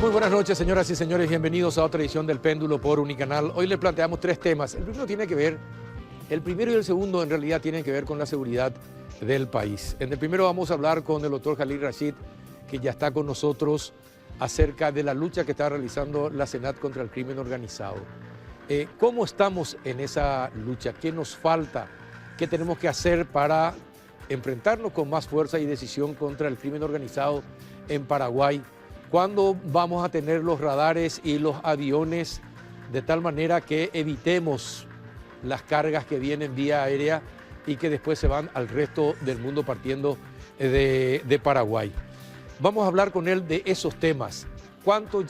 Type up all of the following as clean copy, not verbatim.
Muy buenas noches, señoras y señores. Bienvenidos a otra edición del Péndulo por Unicanal. Hoy les planteamos tres temas. El primero y el segundo en realidad tienen que ver con la seguridad del país. En el primero vamos a hablar con el doctor Khalil Rashid, que ya está con nosotros, acerca de la lucha que está realizando la Senat contra el crimen organizado. ¿Cómo estamos en esa lucha? ¿Qué nos falta? ¿Qué tenemos que hacer para enfrentarnos con más fuerza y decisión contra el crimen organizado en Paraguay? ¿Cuándo vamos a tener los radares y los aviones de tal manera que evitemos las cargas que vienen vía aérea y que después se van al resto del mundo partiendo de Paraguay? Vamos a hablar con él de esos temas. ¿Cuánto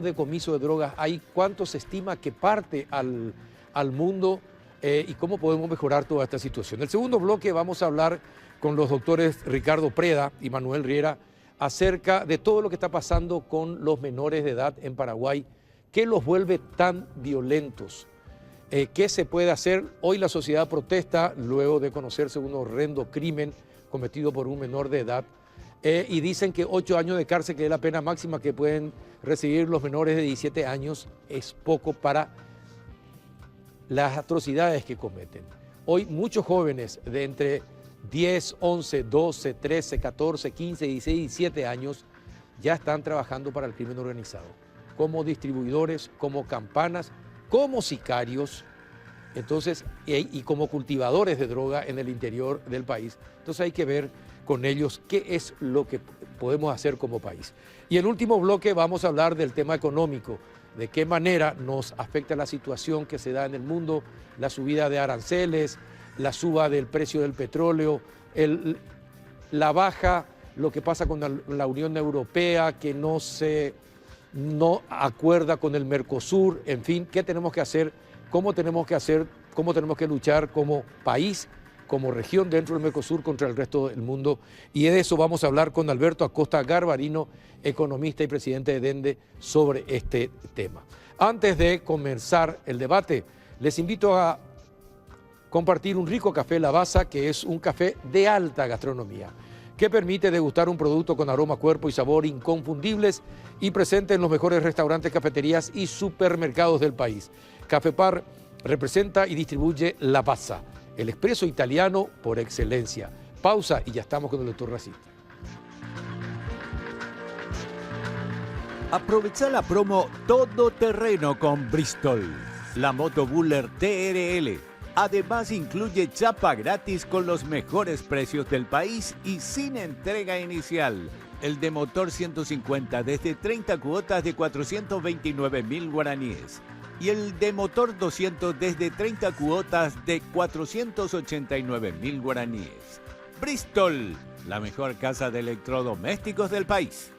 decomiso de drogas hay? ¿Cuánto se estima que parte al mundo? ¿Y cómo podemos mejorar toda esta situación? En el segundo bloque vamos a hablar con los doctores Ricardo Preda y Manuel Riera acerca de todo lo que está pasando con los menores de edad en Paraguay. ¿Qué los vuelve tan violentos? ¿Qué se puede hacer? Hoy la sociedad protesta luego de conocerse un horrendo crimen cometido por un menor de edad. Y dicen que 8 años de cárcel, que es la pena máxima que pueden recibir los menores de 17 años, es poco para las atrocidades que cometen. Hoy muchos jóvenes de entre 10, 11, 12, 13, 14, 15, 16, 17 años ya están trabajando para el crimen organizado, como distribuidores, como campanas, como sicarios, entonces, y como cultivadores de droga en el interior del país. Entonces hay que ver con ellos qué es lo que podemos hacer como país. Y en el último bloque vamos a hablar del tema económico, de qué manera nos afecta la situación que se da en el mundo, la subida de aranceles, la suba del precio del petróleo, la baja, lo que pasa con la Unión Europea, que no acuerda con el Mercosur, en fin, qué tenemos que hacer, cómo tenemos que luchar como país, como región dentro del Mercosur contra el resto del mundo. Y de eso vamos a hablar con Alberto Acosta Garbarino, economista y presidente de DENDE, sobre este tema. Antes de comenzar el debate, les invito a compartir un rico café Lavazza, que es un café de alta gastronomía, que permite degustar un producto con aroma, cuerpo y sabor inconfundibles y presente en los mejores restaurantes, cafeterías y supermercados del país. Cafepar representa y distribuye Lavazza, el expreso italiano por excelencia. Pausa y ya estamos con el doctor Rashid. Aprovecha la promo Todoterreno con Bristol, la moto Buller TRL. Además incluye chapa gratis con los mejores precios del país y sin entrega inicial. El de motor 150 desde 30 cuotas de 429.000 guaraníes. Y el de motor 200 desde 30 cuotas de 489.000 guaraníes. Bristol, la mejor casa de electrodomésticos del país.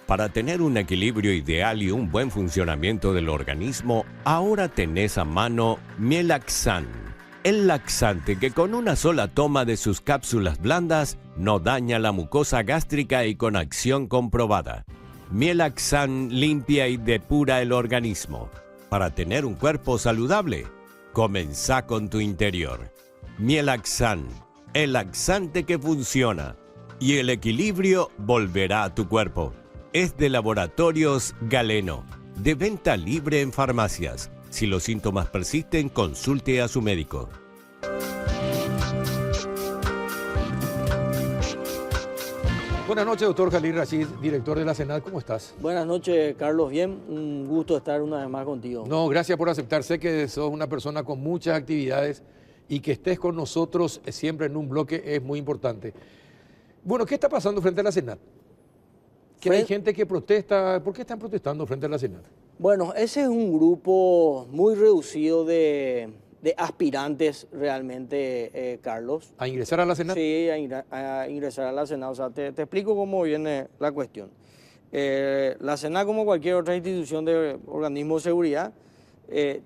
Para tener un equilibrio ideal y un buen funcionamiento del organismo, ahora tenés a mano Mielaxan, el laxante que con una sola toma de sus cápsulas blandas no daña la mucosa gástrica y con acción comprobada. Mielaxan limpia y depura el organismo. Para tener un cuerpo saludable, comenzá con tu interior. Mielaxan, el laxante que funciona. Y el equilibrio volverá a tu cuerpo. Es de Laboratorios Galeno, de venta libre en farmacias. Si los síntomas persisten, consulte a su médico. Buenas noches, doctor Khalil Rashid, director de la Senat. ¿Cómo estás? Buenas noches, Carlos. Bien, un gusto estar una vez más contigo. No, gracias por aceptar. Sé que sos una persona con muchas actividades y que estés con nosotros siempre en un bloque es muy importante. Bueno, ¿qué está pasando frente a la Senat? Que hay gente que protesta. ¿Por qué están protestando frente a la Senat? Bueno, ese es un grupo muy reducido de aspirantes realmente, Carlos. ¿A ingresar a la Senat? Sí, a ingresar a la Senat. O sea, te explico cómo viene la cuestión. La Senat, como cualquier otra institución de organismo de seguridad,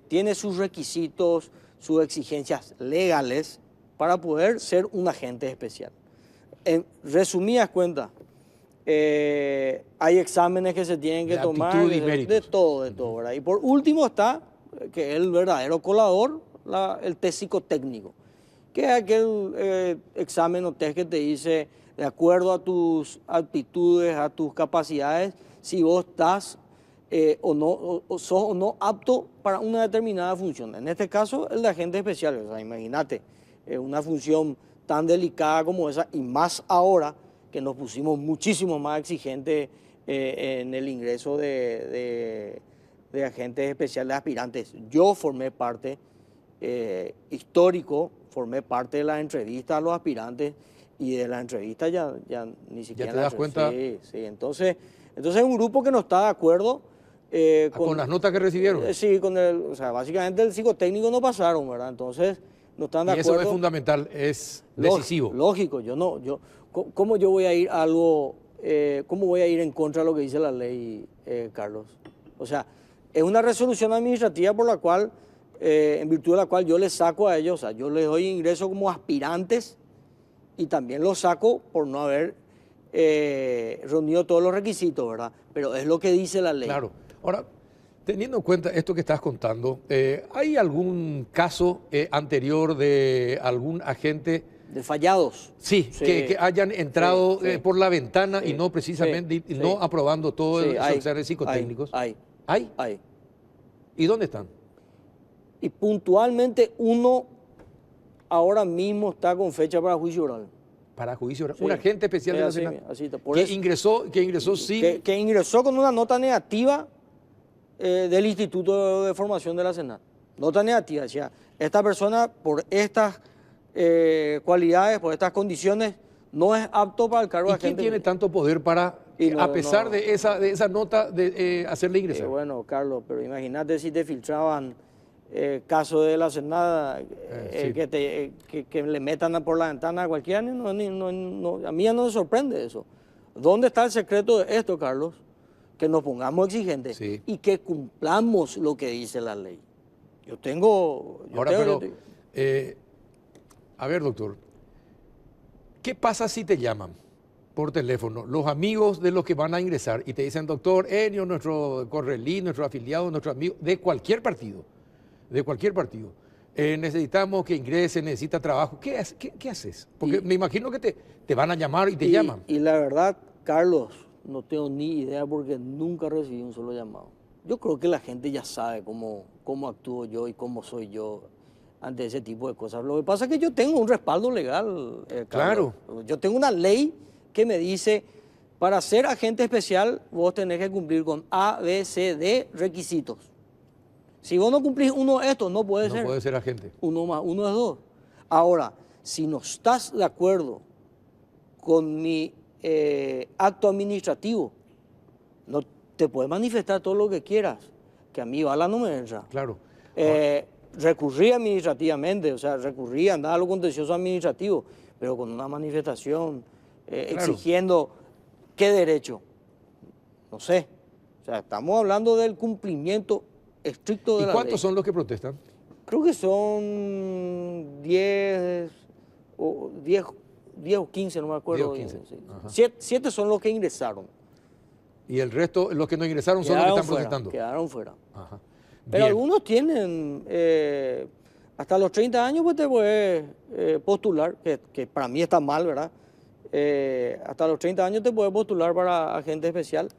tiene sus requisitos, sus exigencias legales para poder ser un agente especial. En resumidas cuentas, hay exámenes que se tienen que tomar, de todo, ¿verdad? Y por último está, que es el verdadero colador, el test psicotécnico, que es aquel examen o test que te dice, de acuerdo a tus aptitudes, a tus capacidades, si vos estás o no, o sos o no apto para una determinada función. En este caso, el de agente especial. O sea, imagínate, una función tan delicada como esa, y más ahora que nos pusimos muchísimo más exigentes en el ingreso de agentes especiales aspirantes. Yo formé parte, histórico, formé parte de las entrevistas a los aspirantes, y de las entrevistas ya ni siquiera... ¿Ya te das cuenta? Sí, sí. Entonces es un grupo que no está de acuerdo. Con las notas que recibieron. Sí, o sea, básicamente el psicotécnico no pasaron, ¿verdad? Entonces no están de Y acuerdo. eso es fundamental, es decisivo. Lógico, ¿cómo yo voy a ir a algo, cómo voy a ir en contra de lo que dice la ley, Carlos? O sea, es una resolución administrativa por la cual, en virtud de la cual yo les saco a ellos, o sea, yo les doy ingreso como aspirantes y también los saco por no haber reunido todos los requisitos, ¿verdad? Pero es lo que dice la ley. Claro. Ahora, teniendo en cuenta esto que estás contando, ¿hay algún caso anterior de algún agente? De fallados. Sí, Sí. que hayan entrado Sí. por la ventana Sí. y no precisamente, Sí. y no aprobando todos Sí, los exámenes psicotécnicos. Hay. ¿Hay? ¿Y dónde están? Y puntualmente uno ahora mismo está con fecha para juicio oral. Para juicio oral. Sí. Un agente especial de la Así, Senat así está. Por que eso- ingresó sin... que ingresó con una nota negativa del Instituto de Formación de la Senat. Nota negativa, decía, esta persona por estas cualidades, por estas condiciones, no es apto para el cargo ¿Y de quién agente. tiene tanto poder para, Y no, a pesar no. de esa nota, de hacerle ingresar? Bueno, Carlos, pero imagínate si te filtraban casos de la Senada, Sí. que le metan por la ventana a cualquiera, a mí ya no me sorprende eso. ¿Dónde está el secreto de esto, Carlos? Que nos pongamos exigentes Sí. y que cumplamos lo que dice la ley. Ahora, a ver, doctor, ¿qué pasa si te llaman por teléfono los amigos de los que van a ingresar y te dicen, doctor Enio, nuestro correlí, nuestro afiliado, nuestro amigo, de cualquier partido, necesitamos que ingrese, necesita trabajo? ¿Qué haces? Porque me imagino que te van a llamar y te llaman. Y la verdad, Carlos, no tengo ni idea porque nunca recibí un solo llamado. Yo creo que la gente ya sabe cómo actúo yo y cómo soy yo ante ese tipo de cosas. Lo que pasa es que yo tengo un respaldo legal, Carlos. Claro. Yo tengo una ley que me dice, para ser agente especial, vos tenés que cumplir con A, B, C, D requisitos. Si vos no cumplís uno de estos, no puede ser. No puede ser agente. 1 más 1 es 2. Ahora, si no estás de acuerdo con mi acto administrativo, no te puedes manifestar todo lo que quieras, que a mí bala no me entra. Claro. Recurrí administrativamente, o sea, recurrí a andar a lo contencioso administrativo, pero con una manifestación exigiendo qué derecho. No sé. O sea, estamos hablando del cumplimiento estricto de ¿Y la cuántos ley. son los que protestan? Creo que son 10 o 15, no me acuerdo. 10 o 15. Sí. Ajá. 7 son los que ingresaron. Y el resto, los que no ingresaron, son los que están protestando. Quedaron fuera. Ajá. Pero Bien. algunos tienen, hasta los 30 años, pues te puedes postular, que para mí está mal, ¿verdad? Hasta los 30 años te puedes postular para agente especial,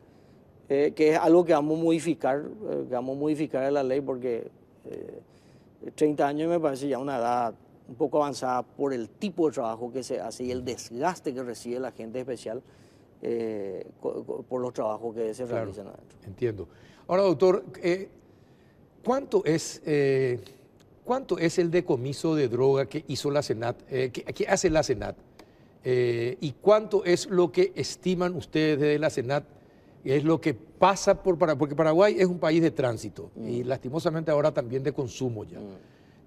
que es algo que vamos a modificar en la ley, porque 30 años me parece ya una edad un poco avanzada por el tipo de trabajo que se hace y el desgaste que recibe el agente especial por los trabajos que se realizan adentro. Entiendo. Ahora, doctor, ¿cuánto es el decomiso de droga que hizo la Senat, que hace la Senat? ¿Y cuánto es lo que estiman ustedes desde la Senat? Es lo que pasa porque Paraguay es un país de tránsito y lastimosamente ahora también de consumo ya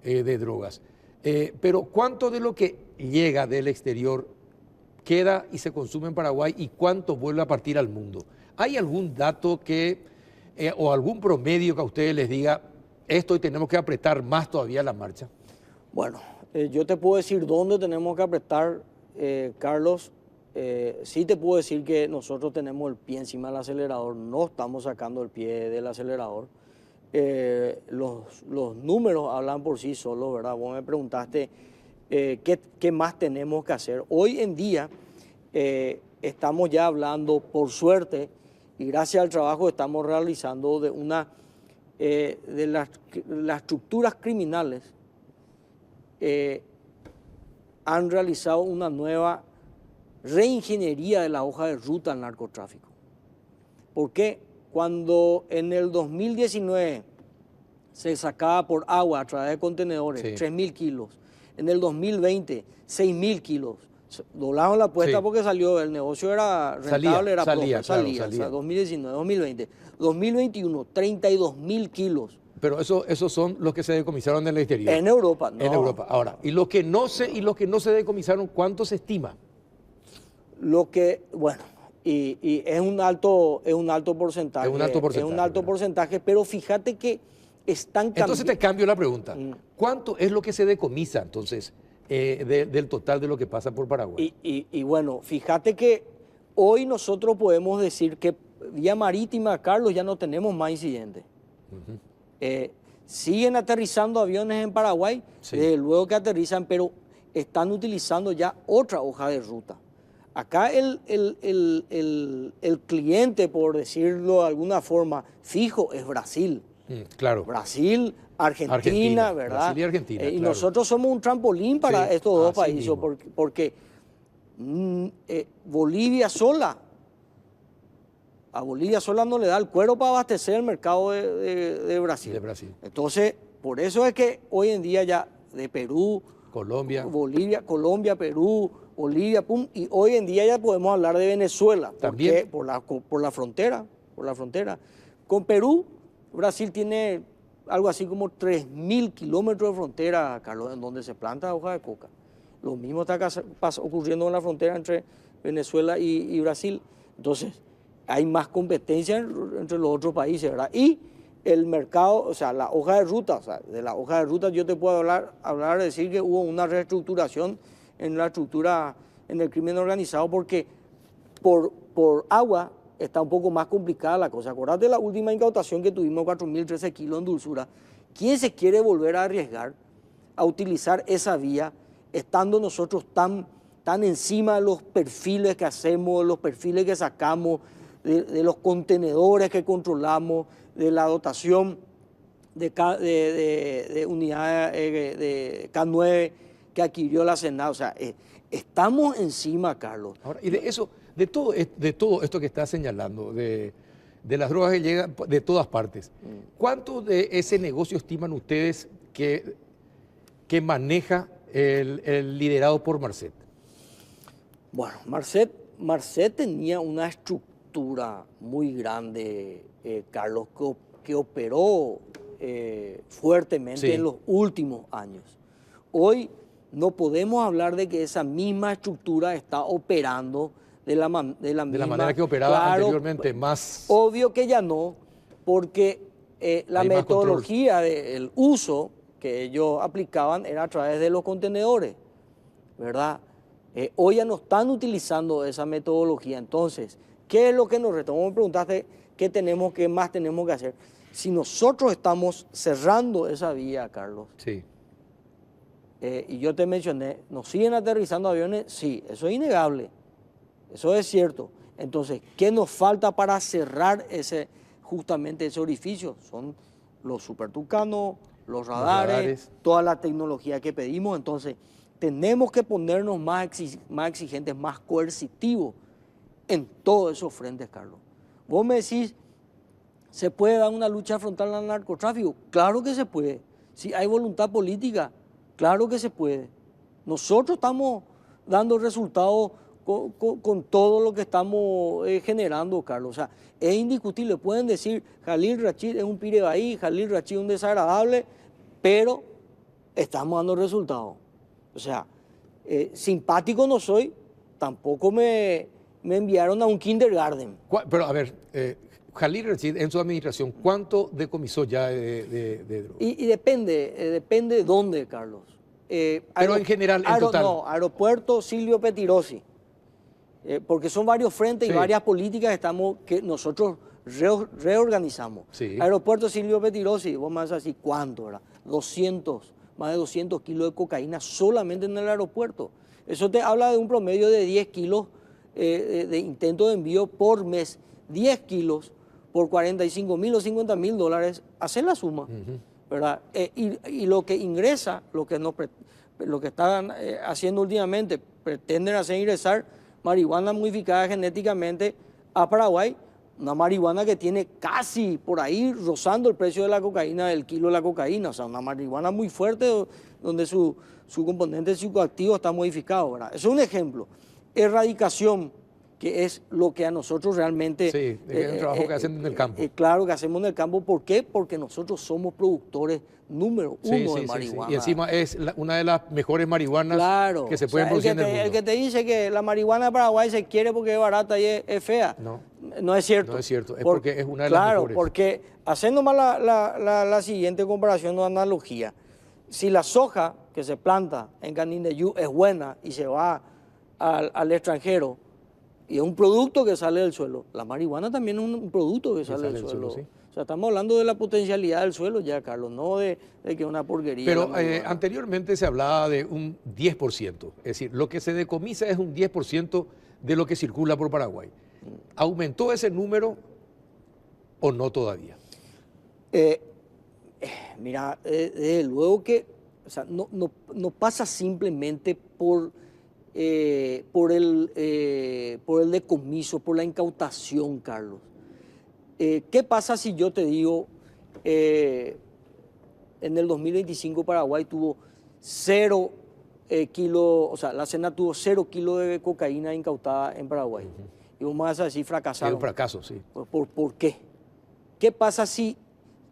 de drogas. Pero ¿cuánto de lo que llega del exterior queda y se consume en Paraguay y cuánto vuelve a partir al mundo? ¿Hay algún dato o algún promedio que a ustedes les diga esto y tenemos que apretar más todavía la marcha? Bueno, yo te puedo decir dónde tenemos que apretar, Carlos. Sí te puedo decir que nosotros tenemos el pie encima del acelerador, no estamos sacando el pie del acelerador. Los números hablan por sí solos, ¿verdad? Vos me preguntaste qué más tenemos que hacer. Hoy en día estamos ya hablando, por suerte, y gracias al trabajo que estamos realizando de las estructuras criminales, han realizado una nueva reingeniería de la hoja de ruta al narcotráfico. ¿Por qué? Cuando en el 2019 se sacaba por agua a través de contenedores, Sí. 3.000 kilos. En el 2020, 6.000 kilos. Doblaron la apuesta Sí. porque salió, el negocio era rentable, era salía, propio, claro, salía. O sea, 2019, 2020. 2021, 32.000 kilos. Pero esos son los que se decomisaron en el exterior. En Europa, no. En Europa. Ahora, y los que no se decomisaron, ¿cuánto se estima? Lo que, bueno, y es un alto porcentaje. Es un alto porcentaje, Es un alto ¿verdad? porcentaje, pero fíjate que están cambiando. Entonces te cambio la pregunta. Mm. ¿Cuánto es lo que se decomisa entonces del total de lo que pasa por Paraguay? Y bueno, fíjate que hoy nosotros podemos decir que vía marítima, Carlos, ya no tenemos más incidentes. Siguen aterrizando aviones en Paraguay, Sí. desde luego que aterrizan, pero están utilizando ya otra hoja de ruta. Acá el cliente, por decirlo de alguna forma, fijo es Brasil. Claro. Brasil, Argentina, ¿verdad? Brasil y Argentina, Y claro. nosotros somos un trampolín para Sí, estos dos así países, mismo. porque Bolivia sola, a Bolivia sola no le da el cuero para abastecer el mercado de Brasil. De Brasil. Entonces, por eso es que hoy en día ya de Perú, Colombia. Bolivia, Colombia, Perú, Bolivia, pum, y hoy en día ya podemos hablar de Venezuela. ¿Por También. qué? Por la frontera, Con Perú, Brasil tiene algo así como 3.000 kilómetros de frontera, Carlos, en donde se planta hoja de coca. Lo mismo está ocurriendo en la frontera entre Venezuela y Brasil. Entonces, hay más competencia entre los otros países, ¿verdad? Y el mercado, o sea, la hoja de ruta, o sea, de la hoja de ruta yo te puedo decir que hubo una reestructuración en la estructura, en el crimen organizado, porque por agua está un poco más complicada la cosa. Acordate de la última incautación que tuvimos, 4.013 kilos en dulzura. ¿Quién se quiere volver a arriesgar a utilizar esa vía, estando nosotros tan encima de los perfiles que hacemos, de los perfiles que sacamos, de los contenedores que controlamos, de la dotación de unidades de K9 que adquirió la Senado? O sea, estamos encima, Carlos. Ahora, y de todo esto que estás señalando, de las drogas que llegan de todas partes, ¿cuánto de ese negocio estiman ustedes que maneja el liderado por Marcet? Bueno, Marcet tenía una estructura muy grande, Carlos, que operó fuertemente Sí. en los últimos años. Hoy no podemos hablar de que esa misma estructura está operando de la manera que operaba Claro, anteriormente, más... Obvio que ya no, porque la Hay más metodología del uso que ellos aplicaban era a través de los contenedores, ¿verdad? Hoy ya no están utilizando esa metodología. Entonces, ¿qué es lo que nos resta? Vos me preguntaste qué más tenemos que hacer. Si nosotros estamos cerrando esa vía, Carlos, Sí. y yo te mencioné, ¿nos siguen aterrizando aviones? Sí, eso es innegable. Eso es cierto. Entonces, ¿qué nos falta para cerrar justamente ese orificio? Son los supertucanos, los radares, toda la tecnología que pedimos. Entonces, tenemos que ponernos más exigentes, más coercitivos en todos esos frentes, Carlos. Vos me decís, ¿se puede dar una lucha frontal al narcotráfico? Claro que se puede. Si hay voluntad política, claro que se puede. Nosotros estamos dando resultados con todo lo que estamos generando, Carlos. O sea, es indiscutible. Pueden decir, Jalil Rachid es un pirebaí, Jalil Rachid es un desagradable, pero estamos dando resultados. O sea, simpático no soy, tampoco me enviaron a un kindergarten. Pero a ver, Jalil Rachid, en su administración, ¿cuánto decomisó ya de droga? Y depende de dónde, Carlos. Pero en general, en total. No, aeropuerto Silvio Petirosi. Porque son varios frentes y Sí. varias políticas que nosotros reorganizamos. Sí. Aeropuerto Silvio Petirosi, vos me vas a decir, ¿cuánto? ¿Verdad? Más de 200 kilos de cocaína solamente en el aeropuerto. Eso te habla de un promedio de 10 kilos de intento de envío por mes. 10 kilos por 45.000 o 50.000 dólares, hacer la suma, ¿verdad? Y lo que ingresa, lo que están haciendo últimamente, pretenden hacer ingresar marihuana modificada genéticamente a Paraguay, una marihuana que tiene casi por ahí rozando el precio de la cocaína, del kilo de la cocaína, o sea, una marihuana muy fuerte donde su componente psicoactivo está modificado, ¿verdad? Eso es un ejemplo. Erradicación, que es lo que a nosotros realmente... Sí, es un trabajo que hacen en el campo. Claro, que hacemos en el campo. ¿Por qué? Porque nosotros somos productores número uno de marihuana. Y encima es una de las mejores marihuanas que se pueden producir en el mundo. El que te dice que la marihuana de Paraguay se quiere porque es barata y es fea, no es cierto. No es cierto, es porque es una de las mejores. Claro, porque haciendo más la siguiente comparación o analogía, si la soja que se planta en Canindeyú es buena y se va al extranjero, y es un producto que sale del suelo. La marihuana también es un producto que sale del suelo. Sí. O sea, estamos hablando de la potencialidad del suelo ya, Carlos, no de que es una porquería. Pero anteriormente se hablaba de un 10%. Es decir, lo que se decomisa es un 10% de lo que circula por Paraguay. ¿Aumentó ese número o no todavía? Mira, desde luego que o sea, no pasa simplemente por el decomiso, por la incautación, Carlos. ¿Qué pasa si yo te digo, en el 2025 Paraguay tuvo 0 kilos, o sea, la SENA tuvo 0 kilos de cocaína incautada en Paraguay? Y vos me vas a decir fracasaron. Es un fracaso, sí. ¿Por qué? ¿Qué pasa si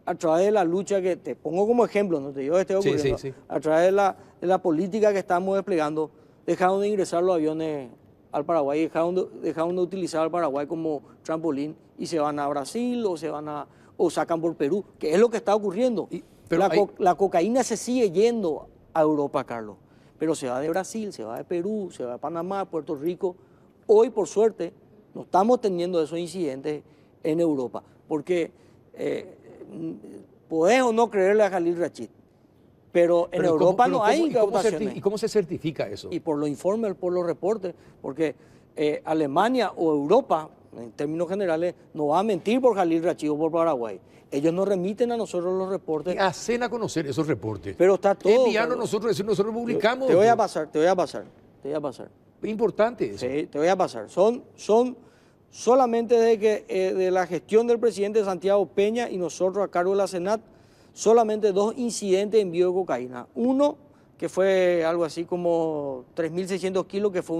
a través de la lucha que te pongo como ejemplo, no te digo que esté ocurriendo, a través de la política que estamos desplegando, dejaron de ingresar los aviones al Paraguay, dejaron de utilizar al Paraguay como trampolín y se van a Brasil o sacan por Perú, que es lo que está ocurriendo? La cocaína se sigue yendo a Europa, Carlos, pero se va de Brasil, se va de Perú, se va de Panamá, Puerto Rico. Hoy, por suerte, no estamos teniendo esos incidentes en Europa, porque podés o no creerle a Khalil Rashid, pero en Europa no hay incautaciones. ¿Y cómo se certifica eso? Y por los informes, por los reportes, porque Alemania o Europa, en términos generales, no va a mentir por Khalil Rashid o por Paraguay. Ellos nos remiten a nosotros los reportes. Y hacen a conocer esos reportes. Pero está todo. Enviarnos nosotros publicamos. Te voy a pasar. Es importante eso. Sí, te voy a pasar. Son solamente de la gestión del presidente Santiago Peña y nosotros a cargo de la Senat, solamente 2 incidentes de envío de cocaína. Uno, que fue algo así como 3.600 kilos, que fue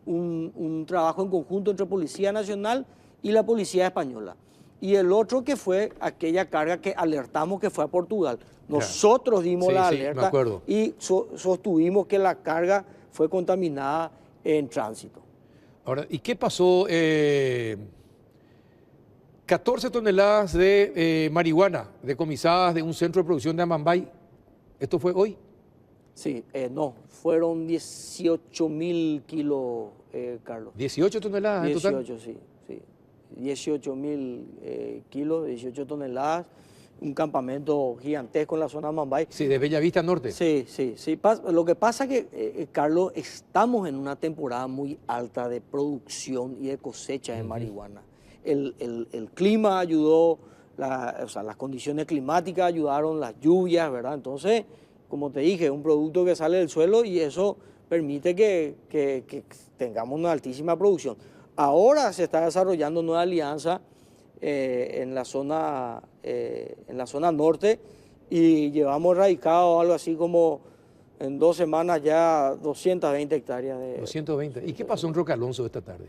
un trabajo en conjunto entre Policía Nacional y la Policía Española. Y el otro que fue aquella carga que alertamos que fue a Portugal. Nosotros dimos la alerta y sostuvimos que la carga fue contaminada en tránsito. Ahora, ¿y qué pasó? 14 toneladas de marihuana decomisadas de un centro de producción de Amambay. ¿Esto fue hoy? Sí, no, fueron 18.000 kilos, Carlos. ¿18 toneladas en total? 18, sí. 18.000 kilos, 18 toneladas, un campamento gigantesco en la zona de Amambay. Sí, de Bellavista Norte. Sí. Lo que pasa es que, Carlos, estamos en una temporada muy alta de producción y de cosecha de marihuana. El clima ayudó, las condiciones climáticas ayudaron, las lluvias, ¿verdad? Entonces, como te dije, es un producto que sale del suelo y eso permite que tengamos una altísima producción. Ahora se está desarrollando una alianza en la zona norte y llevamos radicado algo así como en 2 semanas ya 220 hectáreas. 220. ¿Y qué pasó en Roque Alonso esta tarde?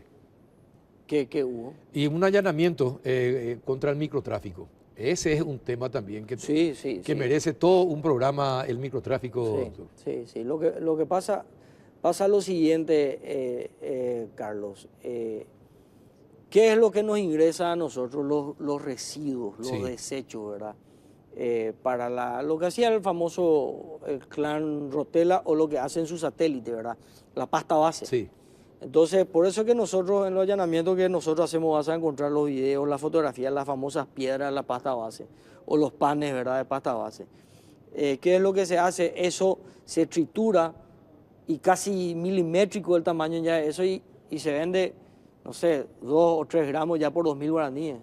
¿Qué hubo? Y un allanamiento contra el microtráfico. Ese es un tema también que merece todo un programa, el microtráfico. Sí. Lo que pasa lo siguiente, Carlos. ¿Qué es lo que nos ingresa a nosotros? Los residuos, los desechos, ¿verdad? Para lo que hacía el famoso clan Rotela o lo que hacen sus satélites, ¿verdad? La pasta base. Sí. Entonces, por eso que nosotros en los allanamientos que nosotros hacemos vas a encontrar los videos, las fotografías, las famosas piedras de la pasta base o los panes, ¿verdad?, de pasta base. ¿Qué es lo que se hace? Eso se tritura y casi milimétrico el tamaño ya de eso y se vende, no sé, 2 o 3 gramos ya por 2.000 guaraníes.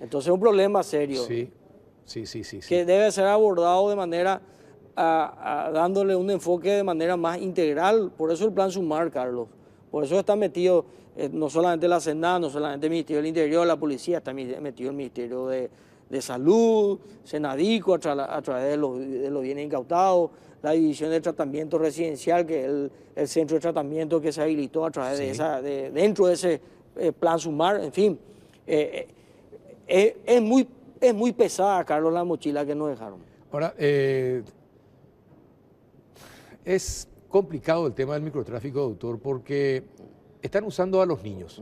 Entonces es un problema serio. Sí. Que debe ser abordado de manera, dándole un enfoque de manera más integral. Por eso el plan Sumar, Carlos. Por eso está metido no solamente la SENAC, no solamente el Ministerio del Interior, la Policía, está metido el Ministerio de Salud, Senadico, a través de los bienes incautados, la División de Tratamiento Residencial, que es el centro de tratamiento que se habilitó a través dentro de ese plan Sumar, en fin. Es muy pesada, Carlos, la mochila que nos dejaron. Ahora, es complicado el tema del microtráfico, doctor, porque están usando a los niños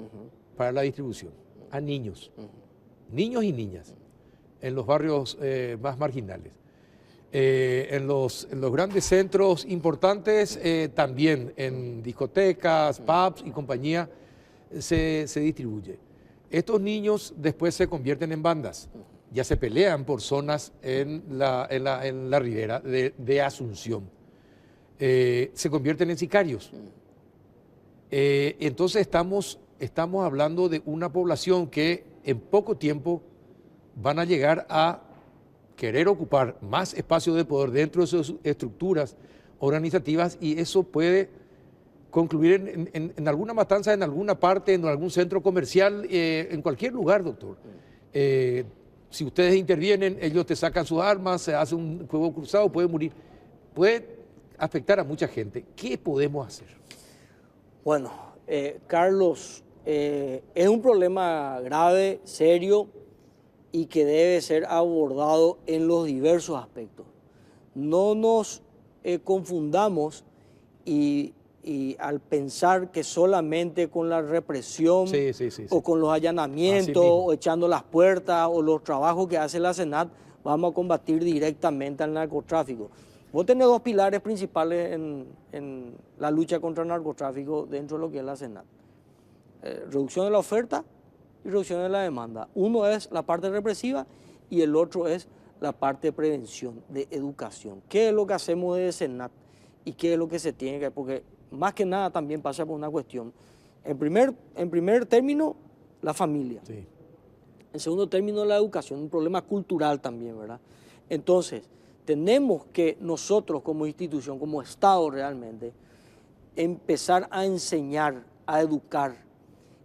para la distribución, a niños, niños y niñas, en los barrios más marginales. En los grandes centros importantes, también en discotecas, pubs y compañía, se distribuye. Estos niños después se convierten en bandas, ya se pelean por zonas en la ribera de Asunción. Se convierten en sicarios. Entonces estamos hablando de una población que en poco tiempo van a llegar a querer ocupar más espacio de poder dentro de sus estructuras organizativas, y eso puede concluir en alguna matanza, en alguna parte, en algún centro comercial, en cualquier lugar, doctor. Si ustedes intervienen, ellos te sacan sus armas, se hace un fuego cruzado, puede morir. Puede afectar a mucha gente. ¿Qué podemos hacer? Bueno, Carlos, es un problema grave, serio, y que debe ser abordado en los diversos aspectos. No nos confundamos y al pensar que solamente con la represión o con los allanamientos o echando las puertas o los trabajos que hace la SENAC vamos a combatir directamente al narcotráfico. Vos tenés 2 pilares principales en la lucha contra el narcotráfico dentro de lo que es la SENAC. Reducción de la oferta y reducción de la demanda. Uno es la parte represiva y el otro es la parte de prevención, de educación. ¿Qué es lo que hacemos desde SENAC y qué es lo que se tiene que hacer? Porque más que nada también pasa por una cuestión. En primer término, la familia. Sí. En segundo término, la educación, un problema cultural también, ¿verdad? Entonces, tenemos que nosotros como institución, como Estado realmente, empezar a enseñar, a educar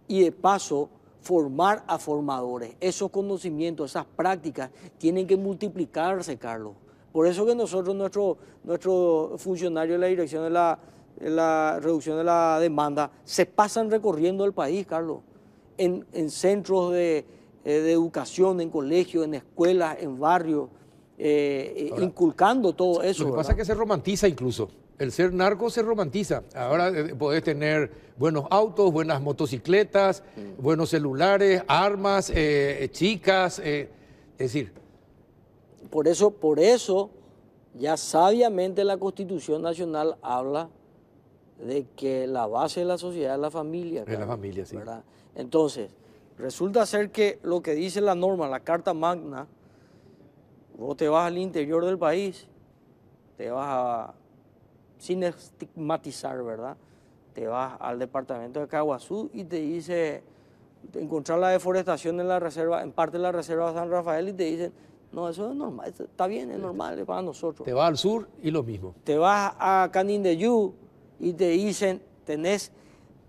y de paso formar a formadores. Esos conocimientos, esas prácticas tienen que multiplicarse, Carlos. Por eso que nosotros, nuestro funcionario de la Dirección de la Reducción de la Demanda, se pasan recorriendo el país, Carlos, en centros de educación, en colegios, en escuelas, en barrios, ahora, inculcando todo eso. Lo que pasa es que se romantiza incluso. El ser narco se romantiza. Ahora podés tener buenos autos, buenas motocicletas, buenos celulares, armas, chicas, es decir. Por eso, ya sabiamente la Constitución Nacional habla de que la base de la sociedad es la familia. Es la familia, sí. ¿Verdad? Entonces, resulta ser que lo que dice la norma, la Carta Magna, vos te vas al interior del país, te vas sin estigmatizar, ¿verdad? Te vas al departamento de Caguazú y te dice, encontrar la deforestación en la reserva, en parte de la reserva de San Rafael, y te dicen, no, eso es normal, está bien, es normal, es para nosotros. Te vas al sur y lo mismo. Te vas a Canindeyú y te dicen,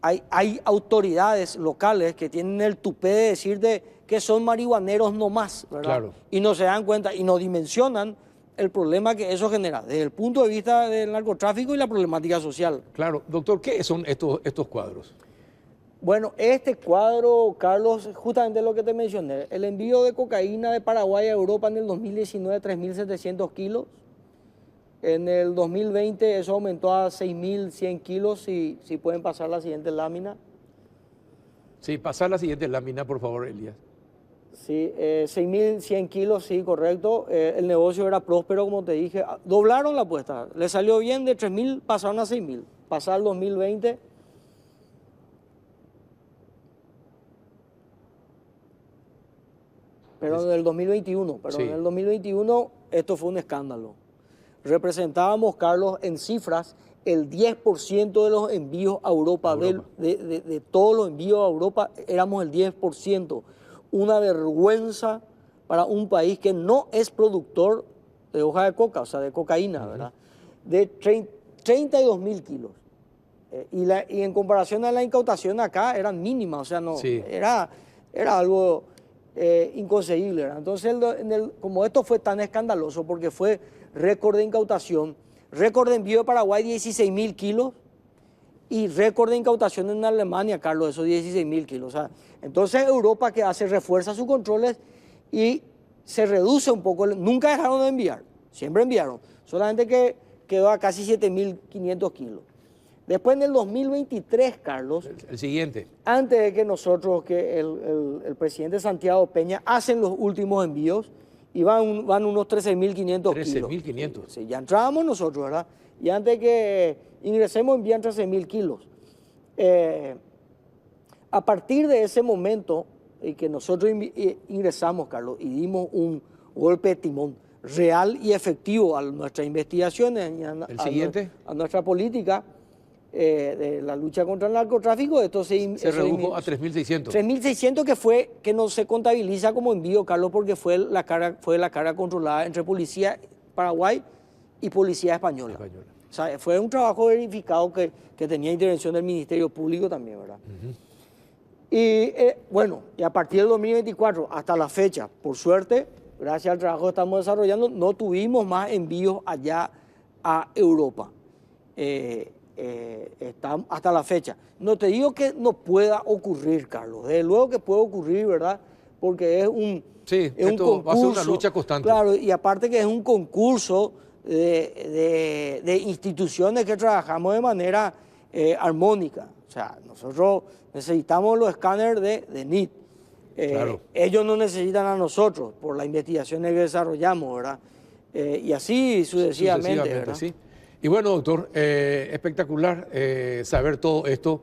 hay autoridades locales que tienen el tupé de decirte que son marihuaneros nomás, ¿verdad? Claro. Y no se dan cuenta y no dimensionan el problema que eso genera desde el punto de vista del narcotráfico y la problemática social. Claro, doctor, ¿qué son estos cuadros? Bueno, este cuadro, Carlos, justamente lo que te mencioné, el envío de cocaína de Paraguay a Europa en el 2019, 3.700 kilos. En el 2020 eso aumentó a 6.100 kilos, si pueden pasar la siguiente lámina. Sí, pasar la siguiente lámina, por favor, Elías. Sí, 6.100 kilos, sí, correcto. El negocio era próspero, como te dije. Doblaron la apuesta. Le salió bien, de 3.000 pasaron a 6.000. Pasar el 2020. Pero en el 2021, en el 2021 esto fue un escándalo. Representábamos, Carlos, en cifras, el 10% de los envíos a Europa, de todos los envíos a Europa, éramos el 10%. Una vergüenza para un país que no es productor de hoja de coca, o sea, de cocaína, ¿verdad? De 32.000 kilos. Y en comparación a la incautación acá eran mínimas, o sea, no, era algo inconcebible, ¿verdad? Entonces, como esto fue tan escandaloso, porque fue récord de incautación, récord de envío de Paraguay, 16.000 kilos, y récord de incautación en Alemania, Carlos, esos 16.000 kilos. O sea, entonces Europa, ¿qué hace? Refuerza sus controles y se reduce un poco. Nunca dejaron de enviar, siempre enviaron, solamente que quedó a casi 7.500 kilos. Después en el 2023, Carlos, el siguiente, antes de que nosotros, que el presidente Santiago Peña hacen los últimos envíos, y van unos 13.500 kilos. 13.500. Sí, ya entrábamos nosotros, ¿verdad? Y antes de que ingresemos envían 13.000 kilos. A partir de ese momento en que nosotros ingresamos, Carlos, y dimos un golpe de timón real y efectivo a nuestras investigaciones y a nuestra política de la lucha contra el narcotráfico, esto se redujo a 3.600. 3.600 que no se contabiliza como envío, Carlos, porque fue la carga controlada entre policía Paraguay y policía española. O sea, fue un trabajo verificado que tenía intervención del Ministerio Público también, ¿verdad? Y bueno, y a partir del 2024 hasta la fecha, por suerte, gracias al trabajo que estamos desarrollando, no tuvimos más envíos allá a Europa. Hasta la fecha. No te digo que no pueda ocurrir, Carlos. Desde luego que puede ocurrir, ¿verdad? Porque es un concurso, va a ser una lucha constante. Claro, y aparte que es un concurso de instituciones que trabajamos de manera armónica. O sea, nosotros necesitamos los escáneres de NIT. Claro. Ellos no necesitan a nosotros por las investigaciones que desarrollamos, ¿verdad? Y así sucesivamente, ¿verdad? Sí. Y bueno, doctor, espectacular saber todo esto.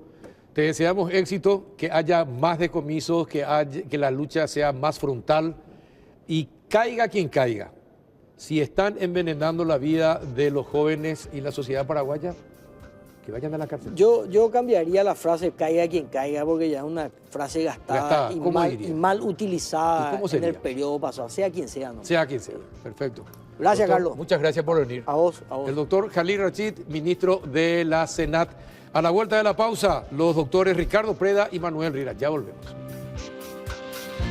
Te deseamos éxito, que haya más decomisos, que la lucha sea más frontal y caiga quien caiga. Si están envenenando la vida de los jóvenes y la sociedad paraguaya, que vayan a la cárcel. Yo cambiaría la frase caiga quien caiga, porque ya es una frase gastada y mal utilizada en el periodo pasado, sea quien sea, ¿no? Sea quien sea, perfecto. Gracias, doctor, Carlos. Muchas gracias por venir. A vos, a vos. El doctor Khalil Rachid, ministro de la Senat. A la vuelta de la pausa, los doctores Ricardo Preda y Manuel Rira. Ya volvemos.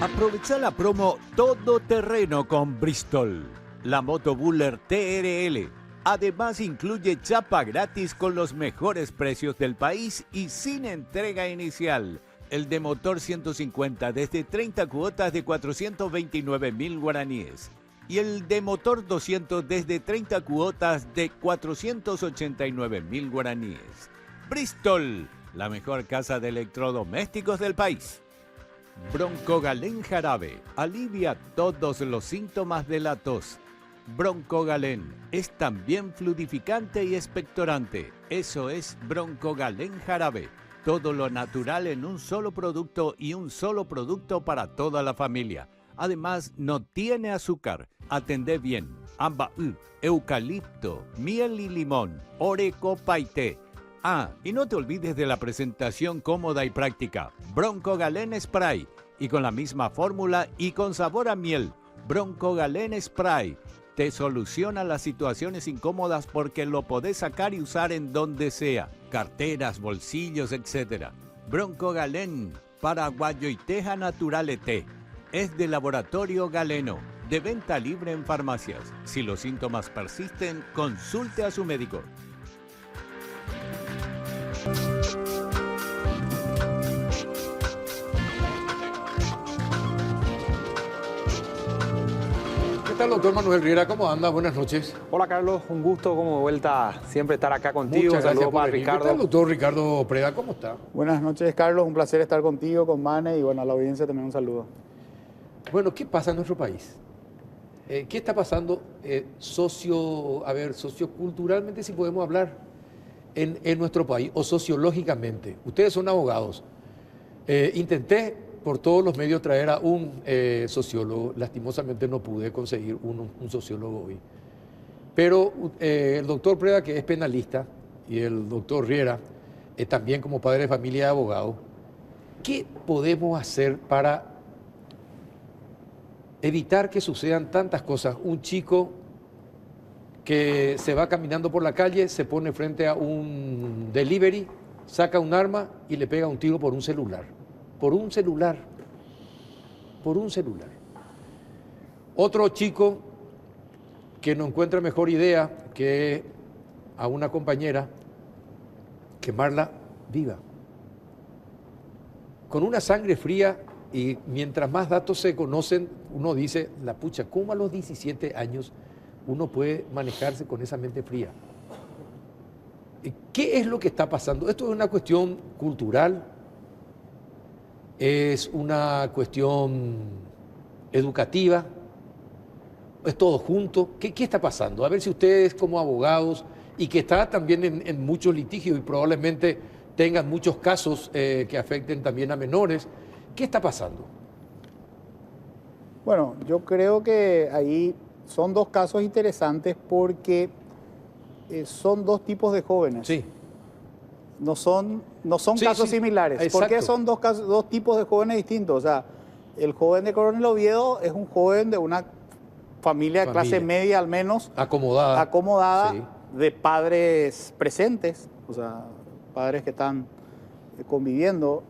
Aprovecha la promo Todoterreno con Bristol, la moto Buller TRL. Además incluye chapa gratis con los mejores precios del país y sin entrega inicial. El de motor 150 desde 30 cuotas de 429.000 guaraníes. Y el de motor 200 desde 30 cuotas de 489.000 guaraníes. Bristol, la mejor casa de electrodomésticos del país. Broncogalén Jarabe alivia todos los síntomas de la tos. Broncogalén es también fluidificante y expectorante. Eso es Broncogalén Jarabe. Todo lo natural en un solo producto y un solo producto para toda la familia. Además, no tiene azúcar. Atendé bien. Ambaú, eucalipto, miel y limón, oreco paité. Ah, y no te olvides de la presentación cómoda y práctica. Broncogalén Spray. Y con la misma fórmula y con sabor a miel. Broncogalén Spray. Te soluciona las situaciones incómodas porque lo podés sacar y usar en donde sea. Carteras, bolsillos, etc. Broncogalén, paraguayo y teja natural té. Es de Laboratorio Galeno, de venta libre en farmacias. Si los síntomas persisten, consulte a su médico. ¿Qué tal, doctor Manuel Riera? ¿Cómo anda? Buenas noches. Hola, Carlos. Un gusto, como de vuelta, siempre estar acá contigo. Muchas gracias por venir. Ricardo. ¿Qué tal, doctor Ricardo Preda? ¿Cómo está? Buenas noches, Carlos. Un placer estar contigo, con Mane, y bueno, a la audiencia también un saludo. Bueno, ¿qué pasa en nuestro país? ¿Qué está pasando socioculturalmente, si podemos hablar, en nuestro país, o sociológicamente? Ustedes son abogados. Intenté por todos los medios traer a un sociólogo. Lastimosamente no pude conseguir un sociólogo hoy. Pero el doctor Preda, que es penalista, y el doctor Riera, también como padre de familia y abogado, ¿qué podemos hacer para evitar que sucedan tantas cosas? Un chico que se va caminando por la calle, se pone frente a un delivery, saca un arma y le pega un tiro por un celular. Por un celular. Por un celular. Otro chico que no encuentra mejor idea que a una compañera quemarla viva. Con una sangre fría, y mientras más datos se conocen, uno dice, la pucha, ¿cómo a los 17 años uno puede manejarse con esa mente fría? ¿Qué es lo que está pasando? Esto es una cuestión cultural, es una cuestión educativa, es todo junto. ¿Qué está pasando? A ver si ustedes como abogados, y que está también en muchos litigios y probablemente tengan muchos casos que afecten también a menores, ¿qué está pasando? Bueno, yo creo que ahí son dos casos interesantes porque son dos tipos de jóvenes. Sí. No son Sí, casos sí, similares. ¿Por qué exacto. son dos tipos de jóvenes distintos? O sea, el joven de Coronel Oviedo es un joven de una familia de clase media al menos, acomodada, Sí. de padres presentes, o sea, padres que están conviviendo.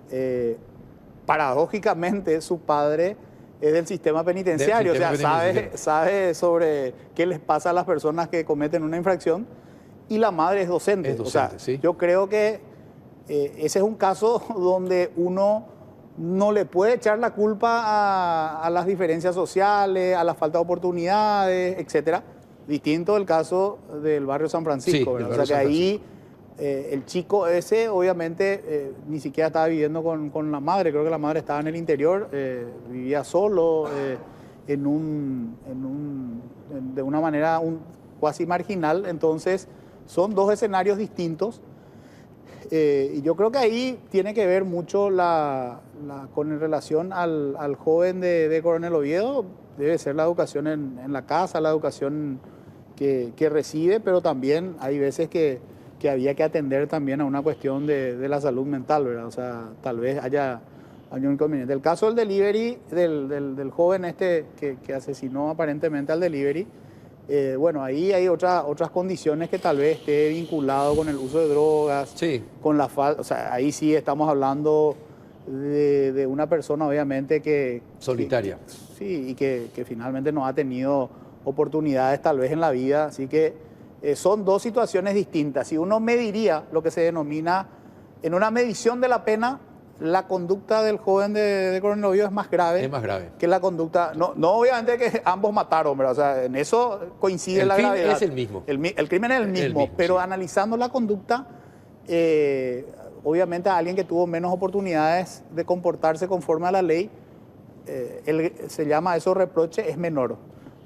Paradójicamente, su padre es del sistema penitenciario, Del sistema penitenciario. sabe sobre qué les pasa a las personas que cometen una infracción, y la madre es docente. Es docente, o sea, sí. yo creo que ese es un caso donde uno no le puede echar la culpa a las diferencias sociales, a la falta de oportunidades, etcétera. Distinto del caso del barrio San Francisco, Sí, ¿verdad? del O sea barrio que San ahí el chico ese obviamente ni siquiera estaba viviendo con la madre, creo que la madre estaba en el interior, vivía solo, de una manera cuasi marginal. Entonces son dos escenarios distintos. Y yo creo que ahí tiene que ver mucho con relación al joven de Coronel Oviedo. Debe ser la educación en la casa, la educación que recibe, pero también hay veces que había que atender también a una cuestión de la salud mental, ¿verdad? O sea, tal vez haya un inconveniente. El caso del delivery, del joven este que asesinó aparentemente al delivery, bueno, ahí hay otras condiciones que tal vez esté vinculado con el uso de drogas, Sí. con la falta, o sea, ahí sí estamos hablando de una persona obviamente Solitaria. sí, y que finalmente no ha tenido oportunidades tal vez en la vida, así que son dos situaciones distintas. Si uno mediría lo que se denomina, en una medición de la pena, la conducta del joven de Coronel Oviedo es más grave. Es más grave. Que la conducta, no obviamente que ambos mataron, ¿verdad? O sea, en eso coincide El la fin gravedad. es el mismo. El crimen es el mismo, pero sí. analizando la conducta, obviamente a alguien que tuvo menos oportunidades de comportarse conforme a la ley, se llama eso reproche, es menor.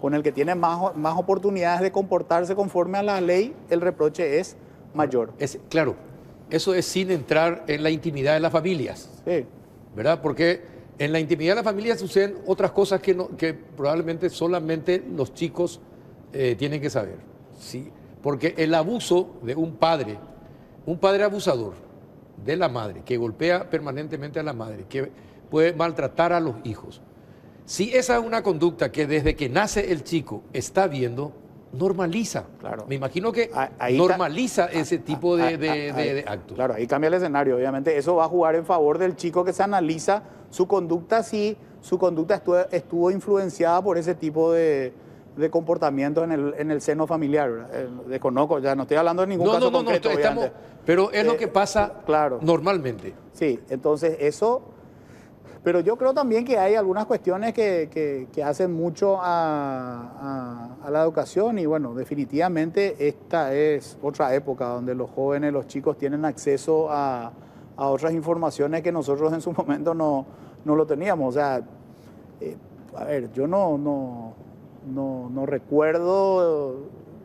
Con el que tiene más oportunidades de comportarse conforme a la ley, el reproche es mayor. Claro, eso es sin entrar en la intimidad de las familias, Sí. ¿verdad? Porque en la intimidad de las familias suceden otras cosas que probablemente solamente los chicos tienen que saber. ¿Sí? Porque el abuso de un padre abusador de la madre, que golpea permanentemente a la madre, que puede maltratar a los hijos, si esa es una conducta que desde que nace el chico está viendo, normaliza. Claro. Me imagino que Ahí normaliza ese tipo de actos. Claro, ahí cambia el escenario. Obviamente eso va a jugar en favor del chico que se analiza su conducta, si su conducta estuvo influenciada por ese tipo de comportamientos en el seno familiar, ¿verdad? Desconozco, ya no estoy hablando de ningún caso concreto, obviamente. Pero es lo que pasa claro. normalmente. Sí, entonces eso. Pero yo creo también que hay algunas cuestiones que hacen mucho a la educación, y bueno, definitivamente esta es otra época donde los jóvenes, los chicos tienen acceso a otras informaciones que nosotros en su momento no lo teníamos. O sea, a ver, yo no recuerdo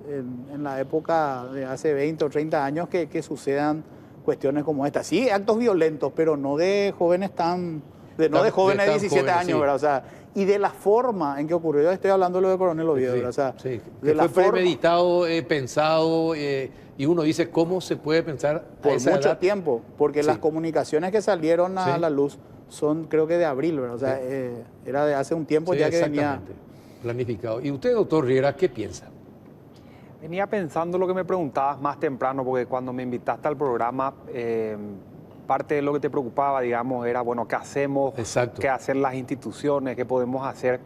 en la época de hace 20 o 30 años que sucedan cuestiones como esta. Sí, actos violentos, pero no de jóvenes de jóvenes de 17 años, sí. ¿verdad? O sea, y de la forma en que ocurrió. Yo estoy hablando de lo de Coronel Oviedo, Sí, o sea, sí, de que la fue forma, premeditado, pensado, y uno dice, ¿cómo se puede pensar a por esa mucho edad? tiempo, porque Sí. las comunicaciones que salieron a Sí. la luz son, creo que de abril, ¿verdad? O sea, Sí. era de hace un tiempo Sí, ya que venía. exactamente, planificado. ¿Y usted, doctor Riera, qué piensa? Venía pensando lo que me preguntabas más temprano, porque cuando me invitaste al programa, parte de lo que te preocupaba, digamos, era, bueno, ¿qué hacemos? Exacto. ¿Qué hacen las instituciones? ¿Qué podemos hacer?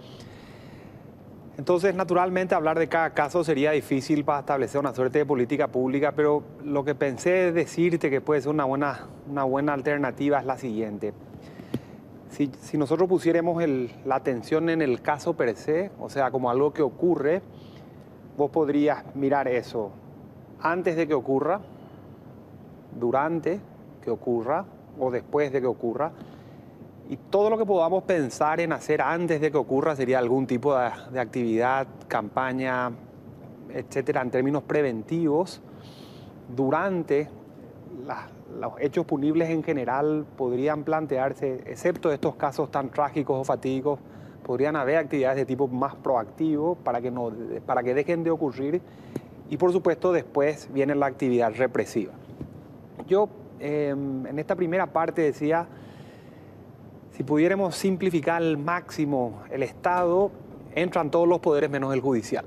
Entonces, naturalmente, hablar de cada caso sería difícil para establecer una suerte de política pública, pero lo que pensé decirte que puede ser una buena alternativa es la siguiente. Si nosotros pusiéramos la atención en el caso per se, o sea, como algo que ocurre, vos podrías mirar eso antes de que ocurra, durante que ocurra o después de que ocurra. Y todo lo que podamos pensar en hacer antes de que ocurra sería algún tipo de actividad, campaña, etcétera, en términos preventivos. Durante los hechos punibles en general podrían plantearse, excepto estos casos tan trágicos o fatídicos, podrían haber actividades de tipo más proactivo para que dejen de ocurrir. Y por supuesto después viene la actividad represiva. Yo en esta primera parte decía, si pudiéramos simplificar al máximo el Estado, entran todos los poderes menos el judicial.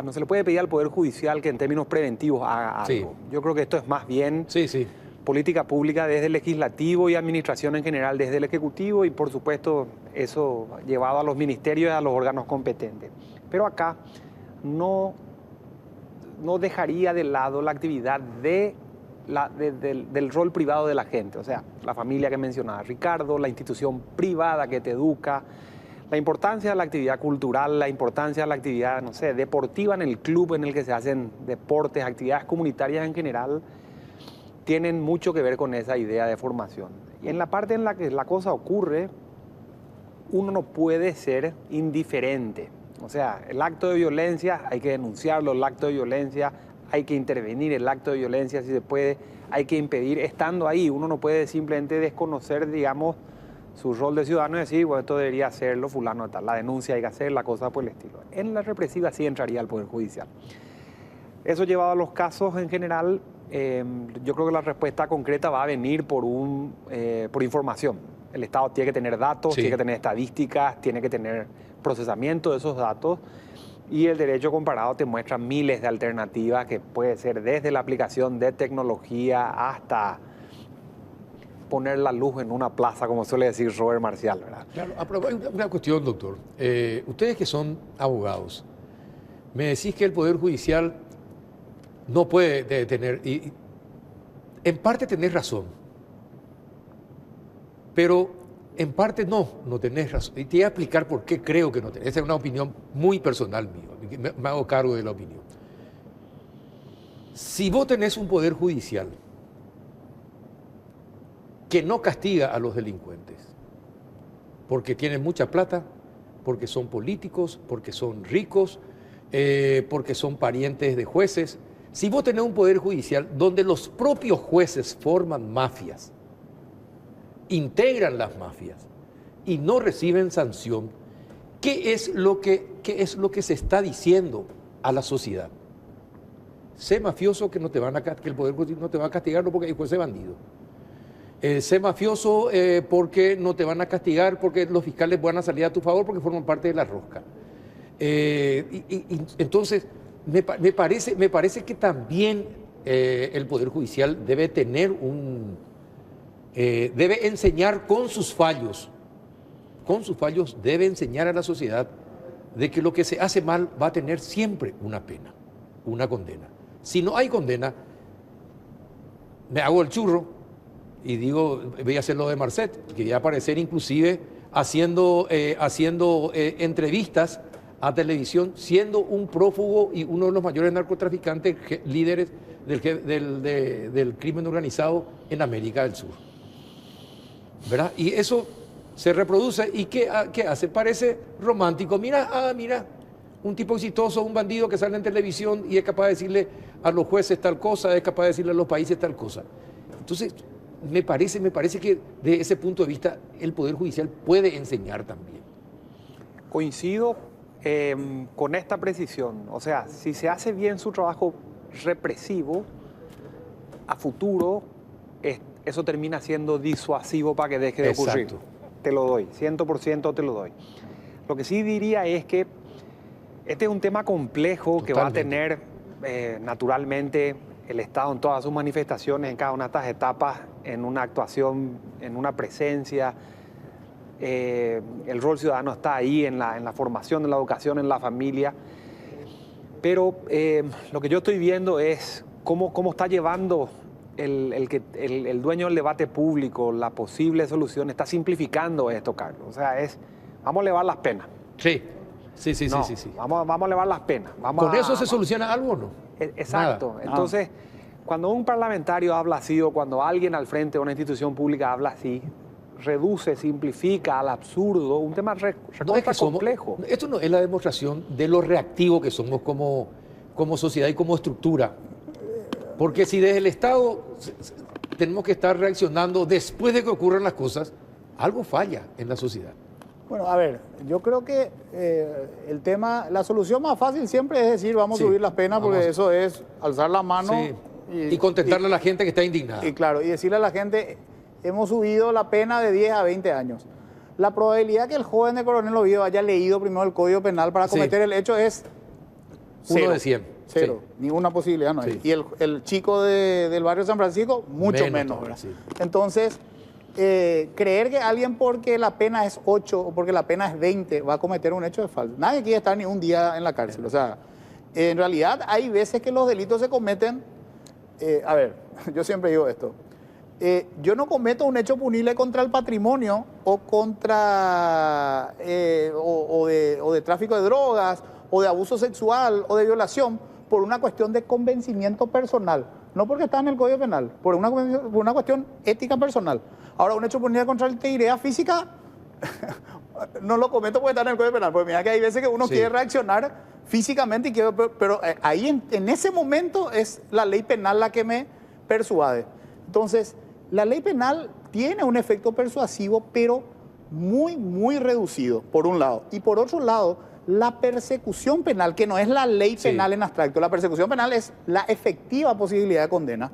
No se le puede pedir al Poder Judicial que en términos preventivos haga algo. Sí. Yo creo que esto es más bien Sí, sí. política pública desde el legislativo y administración en general desde el ejecutivo y por supuesto eso llevado a los ministerios y a los órganos competentes. Pero acá no dejaría de lado la actividad del rol privado de la gente, o sea, la familia que mencionaba Ricardo, la institución privada que te educa, la importancia de la actividad cultural, la importancia de la actividad, no sé, deportiva en el club en el que se hacen deportes, actividades comunitarias en general, tienen mucho que ver con esa idea de formación. Y en la parte en la que la cosa ocurre, uno no puede ser indiferente. O sea, el acto de violencia hay que denunciarlo, el acto de violencia hay que intervenir, el acto de violencia si se puede, hay que impedir estando ahí. Uno no puede simplemente desconocer, digamos, su rol de ciudadano y decir, bueno, esto debería hacerlo fulano de tal, la denuncia hay que hacer, la cosa por el estilo. En la represiva sí entraría el Poder Judicial. Eso llevado a los casos en general, yo creo que la respuesta concreta va a venir por información. El Estado tiene que tener datos, Sí. tiene que tener estadísticas, tiene que tener procesamiento de esos datos y el derecho comparado te muestra miles de alternativas que puede ser desde la aplicación de tecnología hasta poner la luz en una plaza, como suele decir Robert Marcial, ¿verdad? Claro, hay una cuestión, doctor. Ustedes que son abogados, me decís que el Poder Judicial no puede detener, y en parte tenés razón, pero en parte no tenés razón. Y te voy a explicar por qué creo que no tenés. Esa es una opinión muy personal mía, me hago cargo de la opinión. Si vos tenés un Poder Judicial que no castiga a los delincuentes, porque tienen mucha plata, porque son políticos, porque son ricos, porque son parientes de jueces. Si vos tenés un Poder Judicial donde los propios jueces forman mafias, integran las mafias y no reciben sanción, ¿qué es lo que se está diciendo a la sociedad? Sé mafioso que que el Poder Judicial no te va a castigar no porque hay jueces bandidos. Sé mafioso porque no te van a castigar porque los fiscales van a salir a tu favor porque forman parte de la rosca. Entonces, me parece que también el Poder Judicial debe tener debe enseñar con sus fallos debe enseñar a la sociedad de que lo que se hace mal va a tener siempre una pena, una condena. Si no hay condena, me hago el churro y digo, voy a hacer lo de Marcet, que voy a aparecer inclusive haciendo entrevistas a televisión, siendo un prófugo y uno de los mayores narcotraficantes, líderes del crimen organizado en América del Sur. ¿Verdad? Y eso se reproduce y ¿qué hace? Parece romántico. Mira, un tipo exitoso, un bandido que sale en televisión y es capaz de decirle a los jueces tal cosa, es capaz de decirle a los países tal cosa. Entonces, me parece que de ese punto de vista el Poder Judicial puede enseñar también. Coincido con esta precisión. O sea, si se hace bien su trabajo represivo, a futuro eso termina siendo disuasivo para que deje de ocurrir. Exacto. Te lo doy, 100% te lo doy. Lo que sí diría es que este es un tema complejo que va a tener naturalmente el Estado en todas sus manifestaciones, en cada una de estas etapas, en una actuación, en una presencia. El rol ciudadano está ahí en la formación, en la educación, en la familia. Pero lo que yo estoy viendo es cómo está llevando el dueño del debate público la posible solución, está simplificando esto, Carlos. O sea, vamos a elevar las penas. Sí. No, Sí. Vamos a elevar las penas. ¿Con eso se soluciona algo o no? Exacto. Nada. Entonces, cuando un parlamentario habla así o cuando alguien al frente de una institución pública habla así, reduce, simplifica al absurdo un tema complejo. Esto no es la demostración de lo reactivo que somos como sociedad y como estructura. Porque si desde el Estado tenemos que estar reaccionando después de que ocurran las cosas, algo falla en la sociedad. Bueno, a ver, yo creo que el tema, la solución más fácil siempre es decir, vamos a subir las penas, porque eso es alzar la mano y contentarle a la gente que está indignada. Y claro, y decirle a la gente, hemos subido la pena de 10 a 20 años. La probabilidad que el joven de Coronel Oviedo haya leído primero el Código Penal para cometer el hecho es 0. 1 de 100. Cero, ninguna posibilidad no hay. Sí. Y el chico del barrio San Francisco, mucho menos. ¿verdad? Sí. Entonces, creer que alguien porque la pena es 8 o porque la pena es 20 va a cometer un hecho es falso. Nadie quiere estar ni un día en la cárcel. O sea, en realidad hay veces que los delitos se cometen. A ver, yo siempre digo esto. Yo no cometo un hecho punible contra el patrimonio o contra o de tráfico de drogas o de abuso sexual o de violación por una cuestión de convencimiento personal, no porque está en el Código Penal, por una cuestión ética personal. Ahora, un hecho punible contra la integridad física no lo cometo porque está en el Código Penal, porque mira que hay veces que uno quiere reaccionar físicamente, pero ahí en ese momento es la ley penal la que me persuade. Entonces, la ley penal tiene un efecto persuasivo, pero muy, muy reducido, por un lado. Y por otro lado, la persecución penal, que no es la ley penal en abstracto, la persecución penal es la efectiva posibilidad de condena.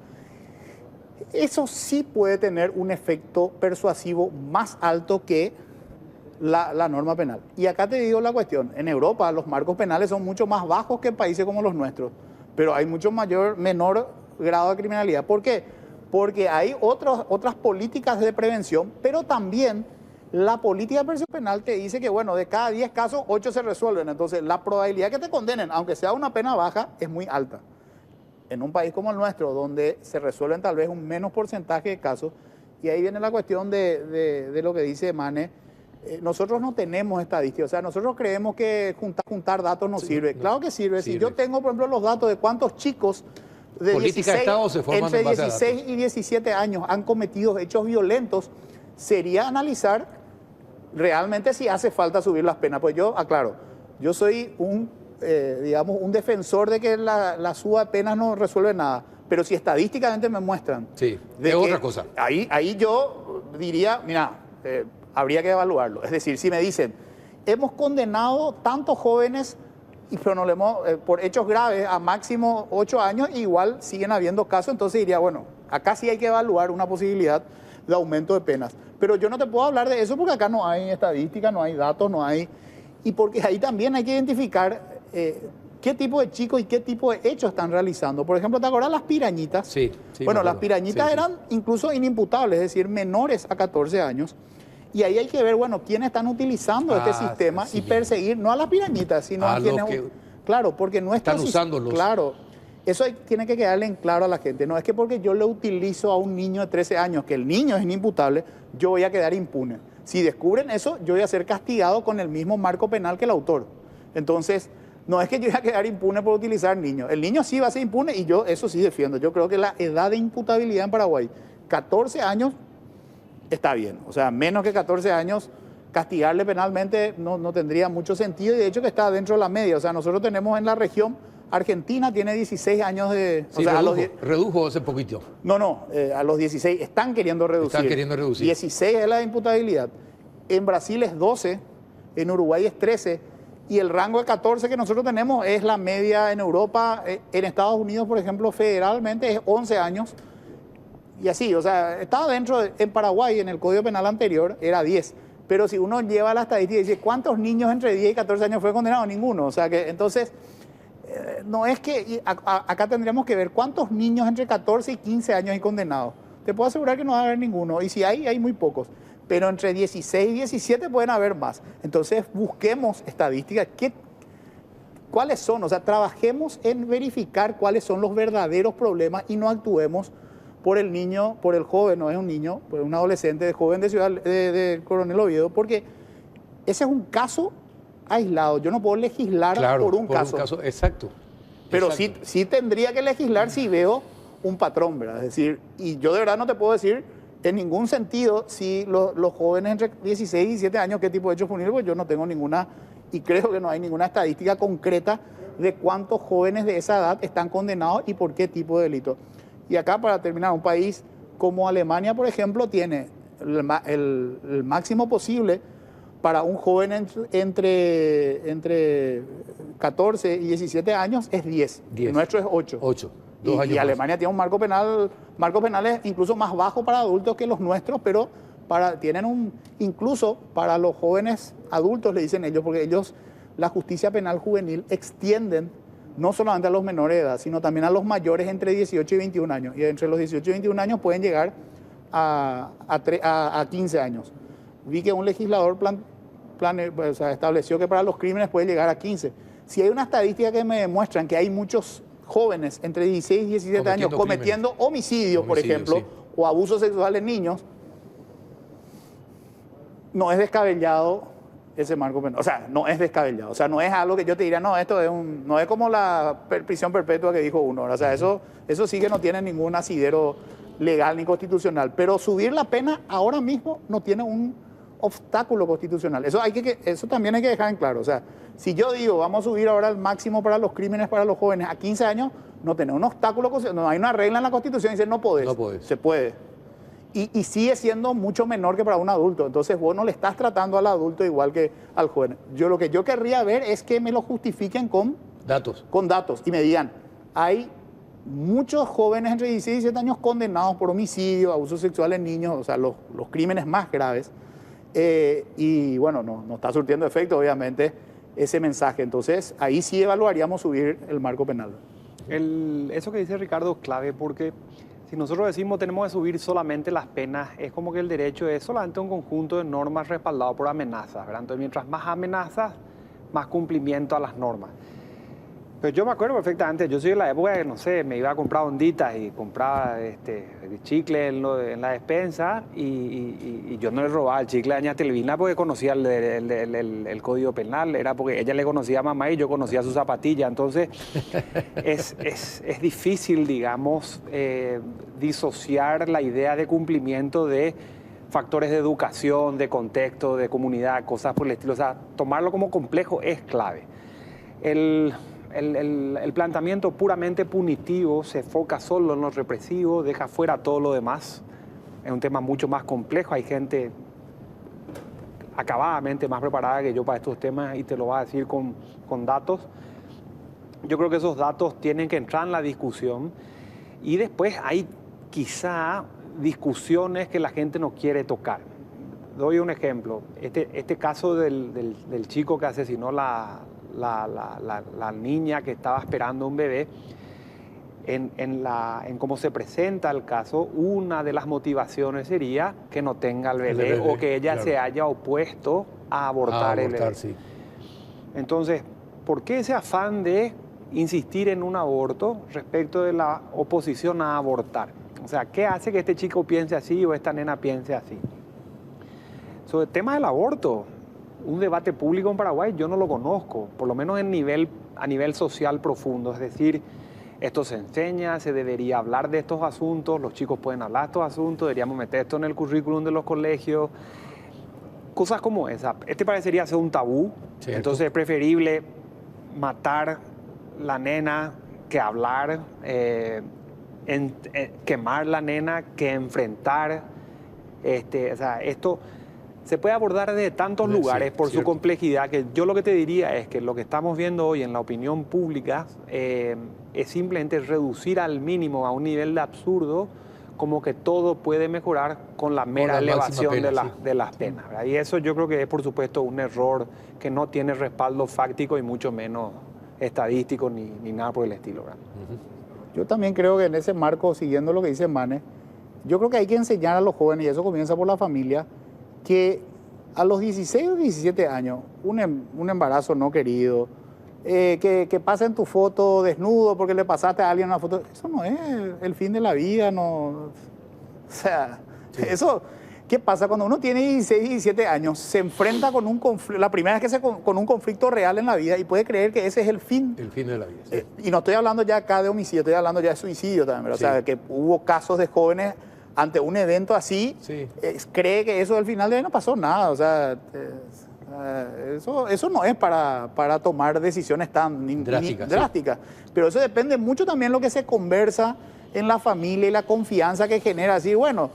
Eso sí puede tener un efecto persuasivo más alto que la norma penal. Y acá te digo la cuestión, en Europa los marcos penales son mucho más bajos que en países como los nuestros, pero hay mucho menor grado de criminalidad. ¿Por qué? Porque hay otras políticas de prevención, pero también la política de persecución penal te dice que, bueno, de cada 10 casos, 8 se resuelven. Entonces, la probabilidad que te condenen, aunque sea una pena baja, es muy alta. En un país como el nuestro, donde se resuelven tal vez un menos porcentaje de casos, y ahí viene la cuestión de lo que dice Mane, nosotros no tenemos estadísticas. O sea, nosotros creemos que juntar datos no sirve. Claro que sirve. Si yo tengo, por ejemplo, los datos de cuántos chicos de Política de Estado se forman entre en base a 16 datos. y 17 años han cometido hechos violentos, sería analizar realmente si hace falta subir las penas. Pues yo aclaro, yo soy un defensor de que la suba de penas no resuelve nada, pero si estadísticamente me muestran... Sí, es otra cosa. Ahí yo diría, mira, habría que evaluarlo. Es decir, si me dicen, hemos condenado tantos jóvenes pero no le hemos, por hechos graves a máximo 8 años, igual siguen habiendo casos, entonces diría, bueno, acá sí hay que evaluar una posibilidad de aumento de penas. Pero yo no te puedo hablar de eso porque acá no hay estadística, no hay datos, no hay... Y porque ahí también hay que identificar qué tipo de chicos y qué tipo de hechos están realizando. Por ejemplo, ¿te acuerdas las pirañitas? Sí. Bueno, las pirañitas eran incluso inimputables, es decir, menores a 14 años. Y ahí hay que ver, bueno, quiénes están utilizando este sistema y perseguir, no a las pirañitas, sino a quienes... Claro, porque nuestros... Están usándolos. Claro, eso tiene que quedarle en claro a la gente. No es que porque yo le utilizo a un niño de 13 años, que el niño es inimputable, yo voy a quedar impune. Si descubren eso, yo voy a ser castigado con el mismo marco penal que el autor. Entonces, no es que yo voy a quedar impune por utilizar niños. El niño sí va a ser impune y yo eso sí defiendo. Yo creo que la edad de imputabilidad en Paraguay, 14 años, está bien. O sea, menos que 14 años, castigarle penalmente no tendría mucho sentido y de hecho que está dentro de la media. O sea, nosotros tenemos en la región, Argentina tiene 16 años de... Sí, redujo hace poquito. A los 16 están queriendo reducir. 16 es la imputabilidad. En Brasil es 12, en Uruguay es 13, y el rango de 14 que nosotros tenemos es la media en Europa. En Estados Unidos, por ejemplo, federalmente es 11 años, y así, o sea, estaba en Paraguay, en el Código Penal anterior, era 10. Pero si uno lleva la estadística y dice, ¿cuántos niños entre 10 y 14 años fue condenado? Ninguno. O sea que, entonces, no es que, acá tendríamos que ver cuántos niños entre 14 y 15 años hay condenados. Te puedo asegurar que no va a haber ninguno, y si hay muy pocos. Pero entre 16 y 17 pueden haber más. Entonces, busquemos estadísticas. ¿Cuáles son? O sea, trabajemos en verificar cuáles son los verdaderos problemas y no actuemos por el niño, por el joven, no es un niño, por un adolescente, de joven de Coronel Oviedo, porque ese es un caso aislado. Yo no puedo legislar por un caso. Exacto. Pero exacto. sí tendría que legislar si veo un patrón, ¿verdad? Es decir, y yo de verdad no te puedo decir en ningún sentido si los jóvenes entre 16 y 17 años, qué tipo de hechos punibles, pues yo no tengo ninguna, y creo que no hay ninguna estadística concreta de cuántos jóvenes de esa edad están condenados y por qué tipo de delito. Y acá, para terminar, un país como Alemania, por ejemplo, tiene el máximo posible para un joven entre 14 y 17 años es 10. El nuestro es 8. 8. Y Alemania tiene un marcos penales incluso más bajo para adultos que los nuestros, pero incluso para los jóvenes adultos, le dicen ellos, porque ellos, la justicia penal juvenil, extienden no solamente a los menores de edad, sino también a los mayores entre 18 y 21 años. Y entre los 18 y 21 años pueden llegar a 15 años. Vi que un legislador estableció que para los crímenes puede llegar a 15. Si hay una estadística que me demuestran que hay muchos jóvenes entre 16 y 17 años cometiendo homicidios, por ejemplo, sí, o abusos sexuales en niños, no es descabellado ese marco penal. O sea, no es descabellado. O sea, no es algo que yo te diría, no, esto es no es como la prisión perpetua que dijo uno. O sea, eso sí que no tiene ningún asidero legal ni constitucional. Pero subir la pena ahora mismo no tiene un obstáculo constitucional. Eso también hay que dejar en claro. O sea, si yo digo, vamos a subir ahora el máximo para los crímenes para los jóvenes a 15 años, no tiene un obstáculo, no hay una regla en la Constitución que dice no podés. No podés. Se puede. Y sigue siendo mucho menor que para un adulto. Entonces vos no le estás tratando al adulto igual que al joven. Lo que yo querría ver es que me lo justifiquen con datos. Con datos. Y me digan, hay muchos jóvenes entre 16 y 17 años condenados por homicidio, abuso sexual en niños, o sea, los crímenes más graves. Y bueno, no está surtiendo efecto, obviamente, ese mensaje. Entonces, ahí sí evaluaríamos subir el marco penal. Eso que dice Ricardo es clave, porque si nosotros decimos tenemos que subir solamente las penas, es como que el derecho es solamente un conjunto de normas respaldado por amenazas, ¿verdad? Entonces, mientras más amenazas, más cumplimiento a las normas. Pero yo me acuerdo perfectamente, yo soy de la época que, no sé, me iba a comprar onditas y compraba chicle en la despensa y yo no le robaba el chicle a doña Telvina porque conocía el Código Penal, era porque ella le conocía a mamá y yo conocía su zapatilla. Entonces, es difícil, digamos, disociar la idea de cumplimiento de factores de educación, de contexto, de comunidad, cosas por el estilo. O sea, tomarlo como complejo es clave. El planteamiento puramente punitivo se enfoca solo en lo represivo, deja fuera todo lo demás. Es un tema mucho más complejo. Hay gente acabadamente más preparada que yo para estos temas y te lo va a decir con datos. Yo creo que esos datos tienen que entrar en la discusión y después hay quizá discusiones que la gente no quiere tocar. Doy un ejemplo. Este caso del chico que asesinó la niña que estaba esperando un bebé, en cómo se presenta el caso, una de las motivaciones sería que no tenga el bebé o que ella se haya opuesto a abortar el bebé. Sí. Entonces, ¿por qué ese afán de insistir en un aborto respecto de la oposición a abortar? O sea, ¿qué hace que este chico piense así o esta nena piense así? Sobre el tema del aborto, un debate público en Paraguay yo no lo conozco, por lo menos a nivel social profundo. Es decir, esto se enseña, se debería hablar de estos asuntos, los chicos pueden hablar de estos asuntos, deberíamos meter esto en el currículum de los colegios, cosas como esa. Parecería ser un tabú, ¿cierto? Entonces es preferible matar la nena que hablar, quemar la nena que enfrentar. O sea, esto se puede abordar desde tantos lugares por su complejidad, que yo lo que te diría es que lo que estamos viendo hoy en la opinión pública es simplemente reducir al mínimo, a un nivel de absurdo, como que todo puede mejorar con la mera elevación de las penas, ¿verdad? Y eso yo creo que es, por supuesto, un error que no tiene respaldo fáctico y mucho menos estadístico ni nada por el estilo, ¿verdad? Yo también creo que en ese marco, siguiendo lo que dice Mane, yo creo que hay que enseñar a los jóvenes, y eso comienza por la familia, que a los 16 o 17 años, un embarazo no querido, que pasen tu foto desnudo porque le pasaste a alguien una foto, eso no es el fin de la vida, no. O sea, eso, ¿qué pasa? Cuando uno tiene 16, 17 años, se enfrenta con un conflicto, la primera vez que con un conflicto real en la vida y puede creer que ese es el fin. El fin de la vida. Sí. Y no estoy hablando ya acá de homicidio, estoy hablando ya de suicidio también, ¿verdad? Sí. O sea, que hubo casos de jóvenes ante un evento así, cree que eso al final de ahí no pasó nada, o sea, eso no es para tomar decisiones tan drásticas. Pero eso depende mucho también de lo que se conversa en la familia y la confianza que genera. Así, bueno,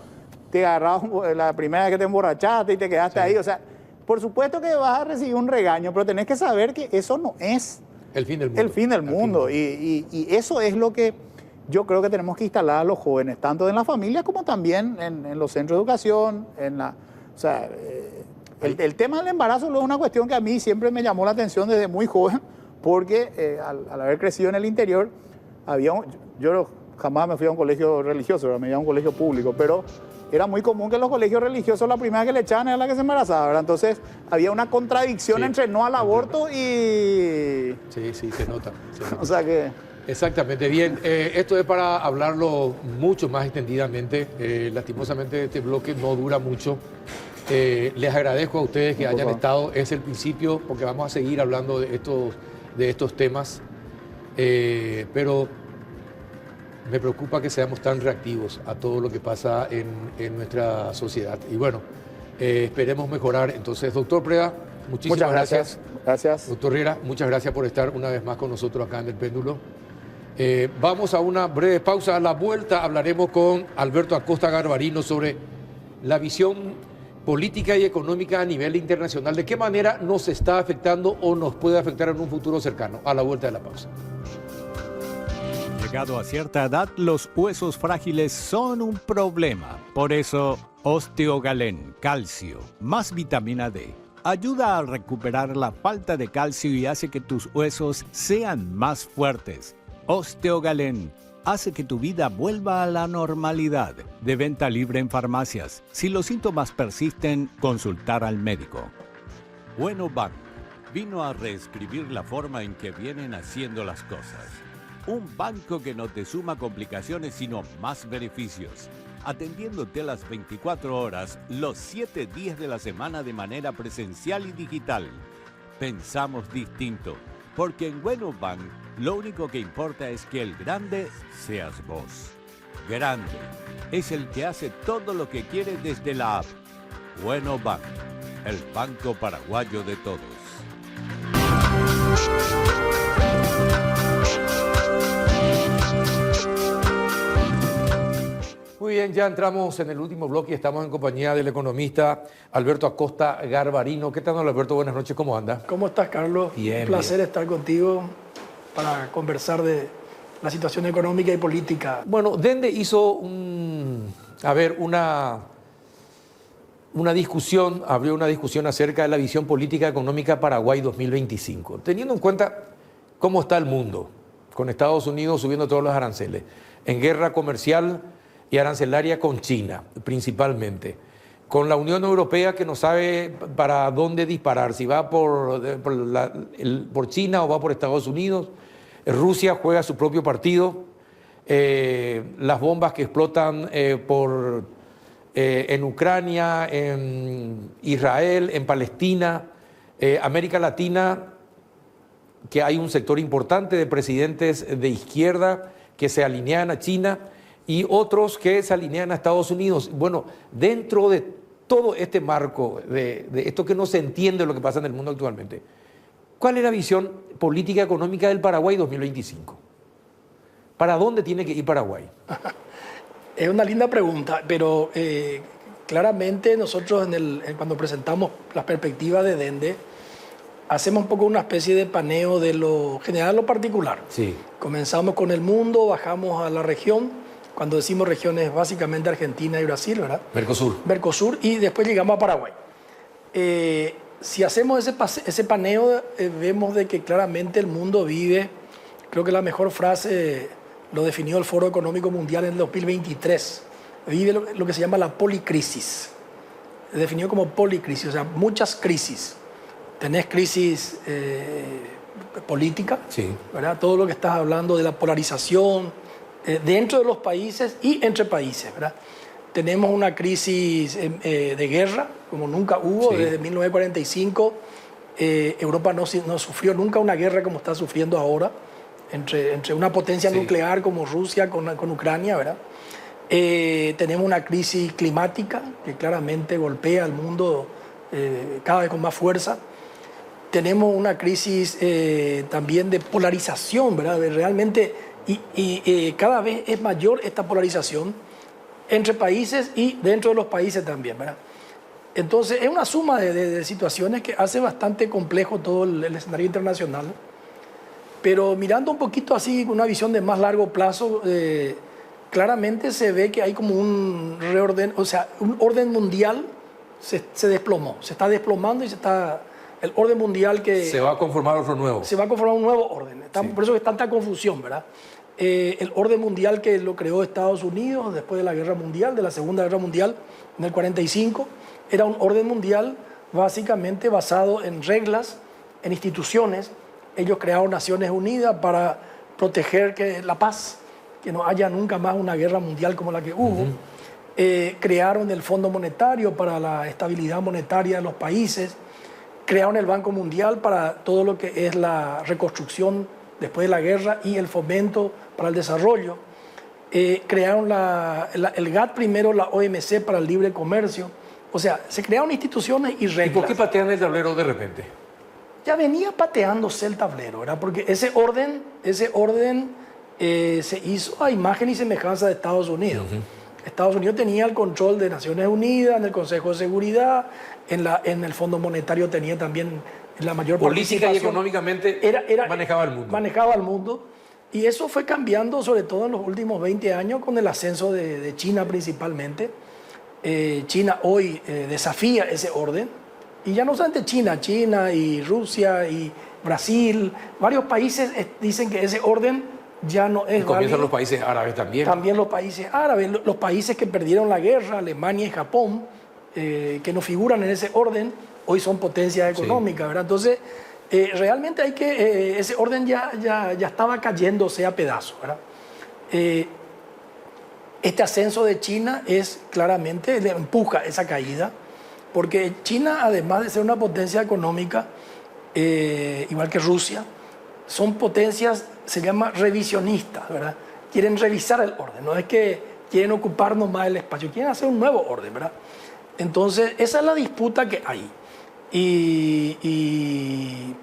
te agarras la primera vez que te emborrachaste y te quedaste ahí, o sea, por supuesto que vas a recibir un regaño, pero tenés que saber que eso no es el fin del mundo. El fin del mundo. Y eso es lo que yo creo que tenemos que instalar a los jóvenes, tanto en la familia como también en los centros de educación, o sea, el tema del embarazo es una cuestión que a mí siempre me llamó la atención desde muy joven, porque al haber crecido en el interior, yo jamás me fui a un colegio religioso, me iba a un colegio público, pero era muy común que en los colegios religiosos la primera que le echaban era la que se embarazaba, ¿verdad? Entonces había una contradicción entre no al aborto y... Sí, se nota. O sea que... Exactamente, bien. Esto es para hablarlo mucho más extendidamente. Lastimosamente este bloque no dura mucho. Les agradezco a ustedes que hayan estado. Es el principio, porque vamos a seguir hablando de estos temas. Pero me preocupa que seamos tan reactivos a todo lo que pasa en nuestra sociedad. Y bueno, esperemos mejorar. Entonces, doctor Preda, muchísimas gracias. Gracias. Doctor Riera, muchas gracias por estar una vez más con nosotros acá en El Péndulo. Vamos a una breve pausa. A la vuelta hablaremos con Alberto Acosta Garbarino sobre la visión política y económica a nivel internacional. ¿De qué manera nos está afectando o nos puede afectar en un futuro cercano? A la vuelta de la pausa. Llegado a cierta edad, los huesos frágiles son un problema. Por eso, Osteogalén, calcio, más vitamina D, ayuda a recuperar la falta de calcio y hace que tus huesos sean más fuertes. Osteogalén hace que tu vida vuelva a la normalidad. De venta libre en farmacias. Si los síntomas persisten, consultar al médico. Bueno Bank vino a reescribir la forma en que vienen haciendo las cosas. Un banco que no te suma complicaciones sino más beneficios. Atendiéndote las 24 horas, los 7 días de la semana de manera presencial y digital. Pensamos distinto, porque en Bueno Bank lo único que importa es que el grande seas vos. Grande es el que hace todo lo que quiere desde la app. Bueno Bank, el banco paraguayo de todos. Muy bien, ya entramos en el último bloque y estamos en compañía del economista Alberto Acosta Garbarino. ¿Qué tal, Alberto? Buenas noches, ¿cómo anda? ¿Cómo estás, Carlos? Bien. Un placer estar contigo para conversar de la situación económica y política. Bueno, Dende hizo una discusión, abrió una discusión acerca de la visión política económica Paraguay 2025, teniendo en cuenta cómo está el mundo, con Estados Unidos subiendo todos los aranceles, en guerra comercial y arancelaria con China, principalmente, con la Unión Europea que no sabe para dónde disparar, si va por China o va por Estados Unidos. Rusia juega su propio partido, las bombas que explotan en Ucrania, en Israel, en Palestina, América Latina, que hay un sector importante de presidentes de izquierda que se alinean a China y otros que se alinean a Estados Unidos. Bueno, dentro de todo este marco, de esto que no se entiende lo que pasa en el mundo actualmente, ¿cuál es la visión política económica del Paraguay 2025? ¿Para dónde tiene que ir Paraguay? Es una linda pregunta, pero claramente nosotros cuando presentamos las perspectivas de Dende, hacemos un poco una especie de paneo de lo general a lo particular. Sí. Comenzamos con el mundo, bajamos a la región. Cuando decimos regiones, básicamente Argentina y Brasil, ¿verdad? Mercosur. Mercosur, y después llegamos a Paraguay. Si hacemos ese paneo, vemos de que claramente el mundo vive, creo que la mejor frase lo definió el Foro Económico Mundial en el 2023, vive lo que se llama la policrisis. Definió como policrisis, o sea, muchas crisis. Tenés crisis política, Sí. ¿verdad? Todo lo que estás hablando de la polarización dentro de los países y entre países, ¿verdad? Tenemos una crisis de guerra, como nunca hubo, Sí. desde 1945. Europa no sufrió nunca una guerra como está sufriendo ahora, entre una potencia Sí. nuclear como Rusia con Ucrania, ¿verdad? Tenemos una crisis climática que claramente golpea al mundo cada vez con más fuerza. Tenemos una crisis también de polarización, ¿verdad? Realmente, y cada vez es mayor esta polarización entre países y dentro de los países también, ¿verdad? Entonces, es una suma de situaciones que hace bastante complejo todo el escenario internacional. Pero mirando un poquito así, con una visión de más largo plazo, claramente se ve que hay como un reorden, o sea, un orden mundial se desplomó, se está desplomando y el orden mundial que... Se va a conformar otro nuevo. Se va a conformar un nuevo orden. Sí. Por eso es tanta confusión, ¿verdad? El orden mundial que lo creó Estados Unidos después de la Guerra Mundial, de la Segunda Guerra Mundial, en el 45, era un orden mundial básicamente basado en reglas, en instituciones. Ellos crearon Naciones Unidas para proteger la paz, que no haya nunca más una guerra mundial como la que hubo. Crearon el Fondo Monetario para la estabilidad monetaria de los países. Crearon el Banco Mundial para todo lo que es la reconstrucción después de la guerra y el fomento para el desarrollo. Crearon el GATT primero, la OMC para el libre comercio. O sea, se crearon instituciones y reglas. ¿Y por qué patean el tablero de repente? Ya venía pateándose el tablero, ¿verdad? Porque ese orden se hizo a imagen y semejanza de Estados Unidos. Estados Unidos tenía el control de Naciones Unidas, en el Consejo de Seguridad, en el Fondo Monetario tenía también la mayor Política y participación. económicamente manejaba el mundo. Manejaba el mundo. Y eso fue cambiando, sobre todo en los últimos 20 años, con el ascenso de China principalmente. China hoy desafía ese orden. Y ya no solamente China y Rusia y Brasil, varios países dicen que ese orden ya no es Y comienzan válido. los países árabes también. También los países árabes, los países que perdieron la guerra, Alemania y Japón, que no figuran en ese orden, hoy son potencias económicas, ¿verdad? Entonces, realmente ese orden ya estaba cayéndose a pedazos, ¿verdad? Este ascenso de China claramente le empuja esa caída, porque China, además de ser una potencia económica, igual que Rusia, son potencias, se llama revisionistas, ¿verdad? Quieren revisar el orden, no es que quieren ocupar nomás el espacio, quieren hacer un nuevo orden, ¿verdad? Entonces, esa es la disputa que hay. Y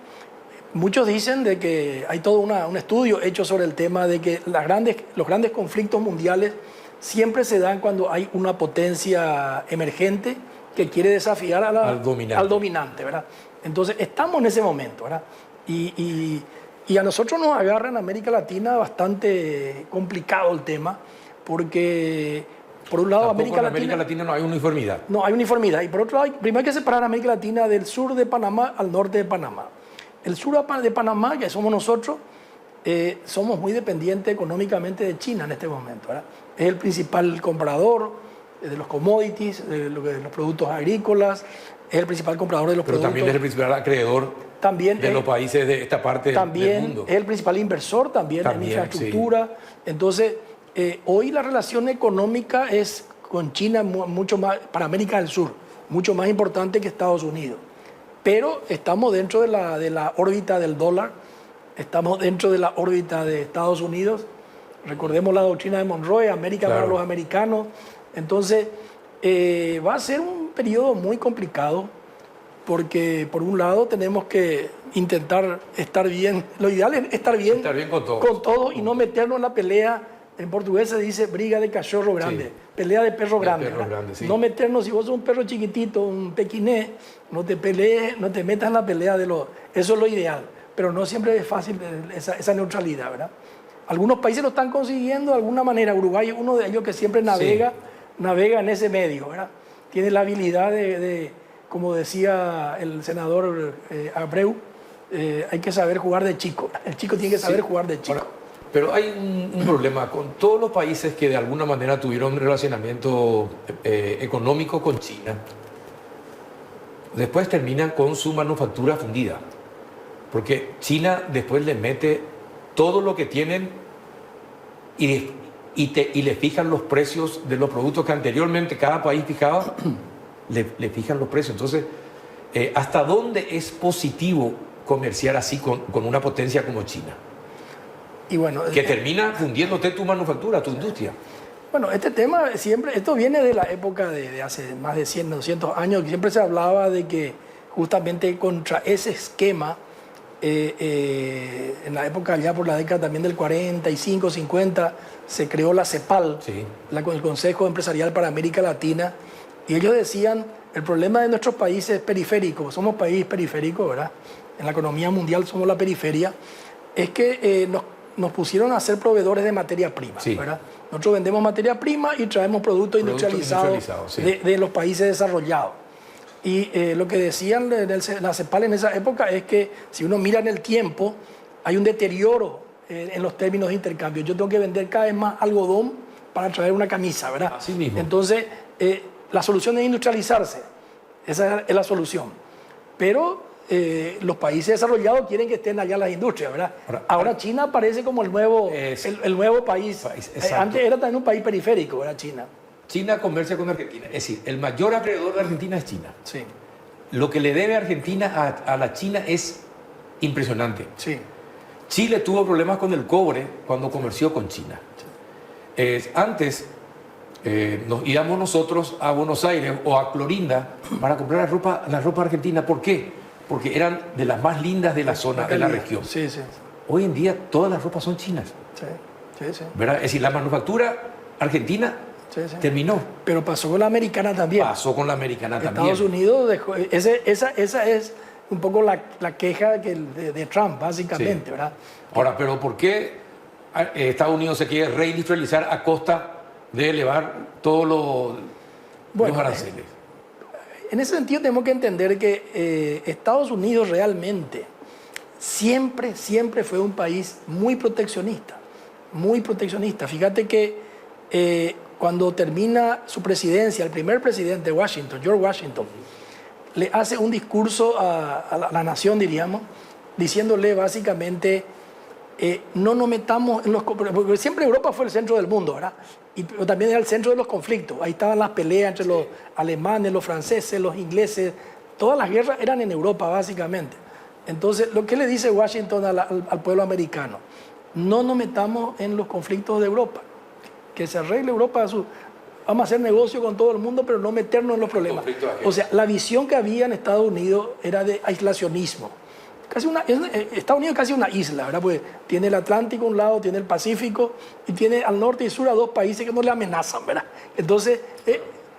muchos dicen de que hay todo un estudio hecho sobre el tema de que los grandes conflictos mundiales siempre se dan cuando hay una potencia emergente que quiere desafiar al dominante, ¿verdad? Entonces, estamos en ese momento, ¿verdad? Y a nosotros nos agarra en América Latina bastante complicado el tema, porque por un lado Tampoco América en América Latina no hay uniformidad. no hay uniformidad, y por otro lado primero hay que separar a América Latina del sur de Panamá al norte de Panamá. El sur de Panamá, que somos nosotros, somos muy dependientes económicamente de China en este momento, ¿verdad? Es el principal comprador de los commodities, de los productos agrícolas, es el principal comprador de los Pero productos. también es el principal acreedor de los países de esta parte del mundo. Es el principal inversor también en infraestructura. Entonces, hoy la relación económica es con China mucho más, para América del Sur, mucho más importante que Estados Unidos. Pero estamos dentro de la órbita del dólar, estamos dentro de la órbita de Estados Unidos. Recordemos la doctrina de Monroe, América para los americanos. Entonces, va a ser un periodo muy complicado, porque por un lado tenemos que intentar estar bien. Lo ideal es estar bien con todo y no meternos en la pelea En portugués se dice briga de cachorro grande, Sí. pelea de perro grande. perro ¿verdad? grande, sí. No meternos, si vos sos un perro chiquitito, un pequiné, no te pelees, no te metas en la pelea de los... Eso es lo ideal, pero no siempre es fácil esa neutralidad, ¿verdad? Algunos países lo están consiguiendo de alguna manera. Uruguay es uno de ellos que siempre navega en ese medio, ¿verdad? Tiene la habilidad como decía el senador Abreu, hay que saber jugar de chico. El chico tiene que saber jugar de chico. Ahora, pero hay un problema con todos los países que de alguna manera tuvieron un relacionamiento económico con China. Después terminan con su manufactura fundida. Porque China después le mete todo lo que tienen y le fijan los precios de los productos que anteriormente cada país fijaba, le fijan los precios. Entonces, ¿hasta dónde es positivo comerciar así con una potencia como China? Y bueno, Que termina fundiéndote tu manufactura, tu industria. bueno, este tema siempre, esto viene de la época de hace más de 100, 200 años, que siempre se hablaba de que justamente contra ese esquema, en la época ya por la década también del 45, 50, se creó la CEPAL, Sí. el Consejo Empresarial para América Latina, y ellos decían, el problema de nuestros países periféricos, somos país periférico, ¿verdad? En la economía mundial somos la periferia, es que nos pusieron a ser proveedores de materia prima, Sí. ¿verdad? Nosotros vendemos materia prima y traemos productos industrializados sí. de los países desarrollados. Y lo que decían la CEPAL en esa época es que si uno mira en el tiempo, hay un deterioro en los términos de intercambio. Yo tengo que vender cada vez más algodón para traer una camisa, ¿verdad? Así mismo. Entonces, la solución es industrializarse. Esa es la solución. Pero los países desarrollados quieren que estén allá las industrias, ¿verdad? Ahora China aparece como el nuevo país. Exacto. Antes era también un país periférico, ¿verdad? China. China comercia con Argentina. Es decir, el mayor acreedor de Argentina es China. Sí, Lo que le debe Argentina a la China es impresionante. sí. Chile tuvo problemas con el cobre cuando comerció con China. Antes nos íbamos nosotros a Buenos Aires o a Clorinda para comprar la ropa argentina. ¿Por qué? Porque eran de las más lindas de la zona, de la región. Sí, sí. Hoy en día todas las ropas son chinas, Sí, sí, sí. ¿verdad? Es decir, la manufactura argentina Sí, sí. terminó. Pero pasó con la americana también. Pasó con la americana también. Estados Unidos dejó, esa es un poco la queja de Trump, básicamente, ¿verdad? Ahora, pero ¿por qué Estados Unidos se quiere reindustrializar a costa de elevar todos los aranceles? En ese sentido tenemos que entender que Estados Unidos realmente siempre fue un país muy proteccionista, muy proteccionista. Fíjate que cuando termina su presidencia, el primer presidente de Washington, George Washington, le hace un discurso a la nación, diríamos, diciéndole básicamente, no nos metamos en los... Porque siempre Europa fue el centro del mundo, ¿verdad? Pero también era el centro de los conflictos. Ahí estaban las peleas entre los alemanes, los franceses, los ingleses. Todas las guerras eran en Europa, básicamente. Entonces, lo que le dice Washington al pueblo americano, no nos metamos en los conflictos de Europa. Que se arregle Europa vamos a hacer negocio con todo el mundo, pero no meternos en los problemas. O sea, la visión que había en Estados Unidos era de aislacionismo. Estados Unidos es casi una isla, ¿verdad? Pues tiene el Atlántico a un lado, tiene el Pacífico y tiene al norte y sur a dos países que no le amenazan, ¿verdad? Entonces...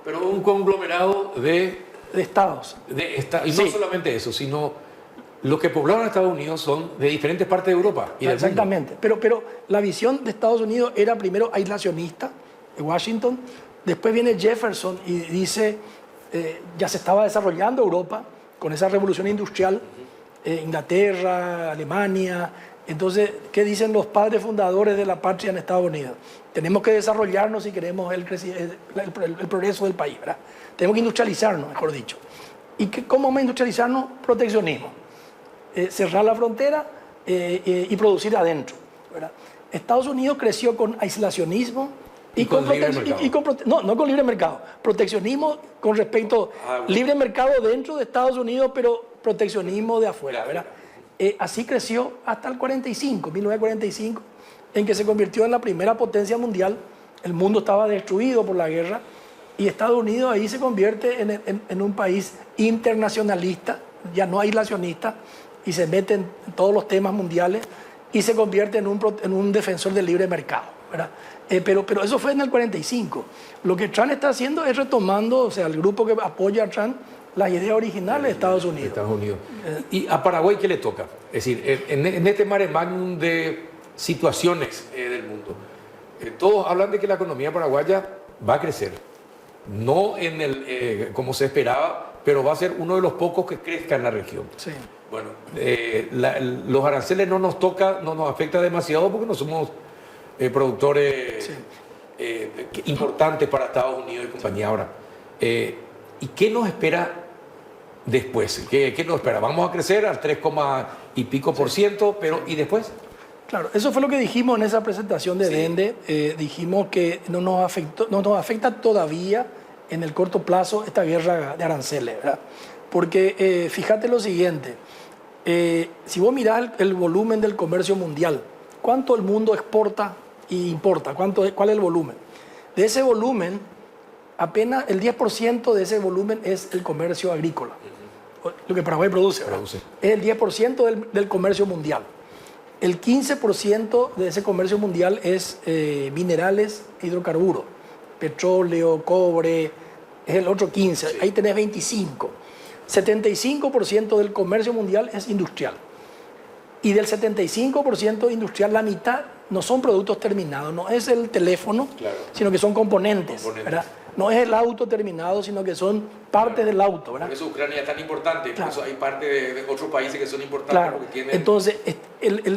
pero un conglomerado de estados. Y no solamente eso, sino los que poblaron Estados Unidos son de diferentes partes de Europa y del Exactamente. Pero la visión de Estados Unidos era primero aislacionista, de Washington. Después viene Jefferson y dice, ya se estaba desarrollando Europa con esa revolución industrial, Inglaterra, Alemania. Entonces, ¿qué dicen los padres fundadores de la patria en Estados Unidos? Tenemos que desarrollarnos si queremos el progreso del país, ¿verdad? Tenemos que industrializarnos, mejor dicho. ¿Y cómo vamos a industrializarnos? Proteccionismo. Cerrar la frontera y producir adentro, ¿verdad? Estados Unidos creció con aislacionismo y con libre mercado. No con libre mercado, proteccionismo con respecto libre mercado dentro de Estados Unidos, pero proteccionismo de afuera, ¿verdad? Así creció hasta el 1945, en que se convirtió en la primera potencia mundial. El mundo estaba destruido por la guerra y Estados Unidos ahí se convierte en un país internacionalista, ya no aislacionista, y se mete en todos los temas mundiales y se convierte en un defensor del libre mercado. ¿verdad? Pero eso fue en el 45. Lo que Trump está haciendo es retomando, o sea, el grupo que apoya a Trump, las ideas originales de Estados Unidos. ¿Y a Paraguay qué le toca? Es decir, en este mare magnum de situaciones del mundo, todos hablan de que la economía paraguaya va a crecer. No en como se esperaba, pero va a ser uno de los pocos que crezca en la región. Sí. Bueno, los aranceles no nos toca, no nos afecta demasiado porque no somos productores importantes para Estados Unidos y compañía. Ahora, ¿y qué nos espera después? ¿Qué nos espera? Vamos a crecer al 3, y pico por ciento, pero ¿y después? Claro, eso fue lo que dijimos en esa presentación de Dende. Dijimos que no nos afecta todavía en el corto plazo esta guerra de aranceles, ¿verdad? Porque fíjate lo siguiente, si vos mirás el volumen del comercio mundial, ¿cuánto el mundo exporta e importa? ¿Cuál es el volumen? De ese volumen, apenas el 10% de ese volumen es el comercio agrícola, lo que Paraguay produce, ¿verdad? Es el 10% del comercio mundial. El 15% de ese comercio mundial es minerales e hidrocarburos, petróleo, cobre, es el otro 15%, ahí tenés 25%. 75% del comercio mundial es industrial. Y del 75% industrial, la mitad no son productos terminados, no es el teléfono, sino que son componentes. ¿Verdad? No es el auto terminado, sino que son partes del auto. ¿Verdad? Por eso Ucrania es tan importante, por eso hay partes de otros países que son importantes. Porque tienen... Entonces,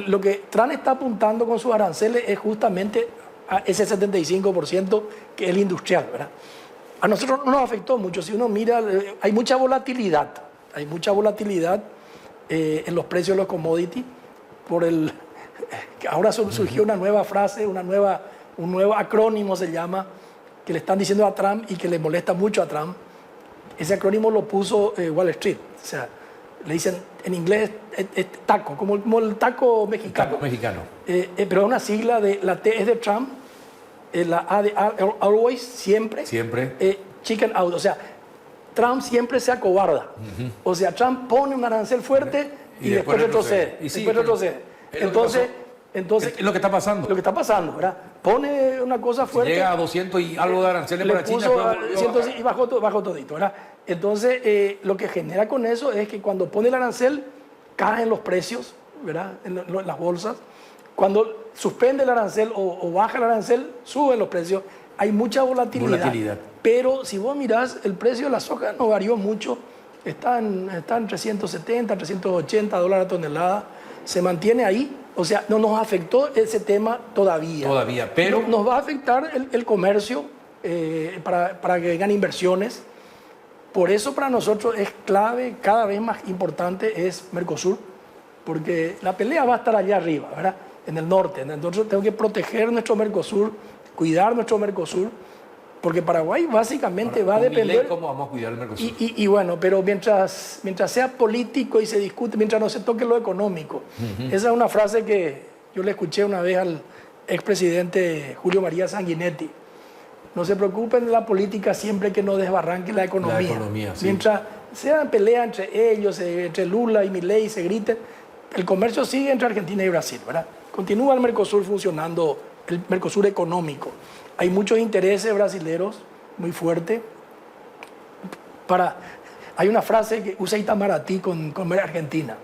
lo que Trump está apuntando con sus aranceles es justamente a ese 75% que es el industrial. ¿Verdad? A nosotros no nos afectó mucho. Si uno mira, hay mucha volatilidad. Hay mucha volatilidad en los precios de los commodities. Ahora surgió una nueva frase, un nuevo acrónimo se llama, que le están diciendo a Trump y que le molesta mucho a Trump. Ese acrónimo lo puso Wall Street. O sea, le dicen en inglés taco, como el taco mexicano. Taco mexicano. Pero es una sigla la T es de Trump. La A de always, siempre. Chicken out, o sea, Trump siempre se acobarda. O sea, Trump pone un arancel fuerte y después retrocede. Entonces, es lo que está pasando. Lo que está pasando, ¿verdad? Pone una cosa fuerte. Llega a 200 y algo de aranceles para China. Y bajó todito, ¿verdad? Entonces, lo que genera con eso es que cuando pone el arancel, caen los precios, ¿verdad? En las bolsas. Cuando suspende el arancel o baja el arancel, suben los precios. Hay mucha volatilidad. Pero si vos mirás, el precio de la soja no varió mucho. Está en 370, 380 dólares a tonelada. Se mantiene ahí. O sea, no nos afectó ese tema todavía. Pero nos va a afectar el comercio para que vengan inversiones. Por eso para nosotros es clave, cada vez más importante es Mercosur. Porque la pelea va a estar allá arriba, ¿verdad? En el norte. Entonces tengo que proteger nuestro Mercosur, cuidar nuestro Mercosur, porque Paraguay básicamente va a depender... ¿Cómo vamos a cuidar el Mercosur? Y bueno, pero mientras sea político y se discute, mientras no se toque lo económico. Esa es una frase que yo le escuché una vez al expresidente Julio María Sanguinetti. No se preocupen de la política siempre que no desbarranque la economía. Mientras sea pelea entre ellos, entre Lula y Milei, se griten, el comercio sigue entre Argentina y Brasil, ¿verdad? Continúa el Mercosur funcionando, el Mercosur económico. Hay muchos intereses brasileños muy fuertes. Hay una frase que usa Itamaraty con Argentina,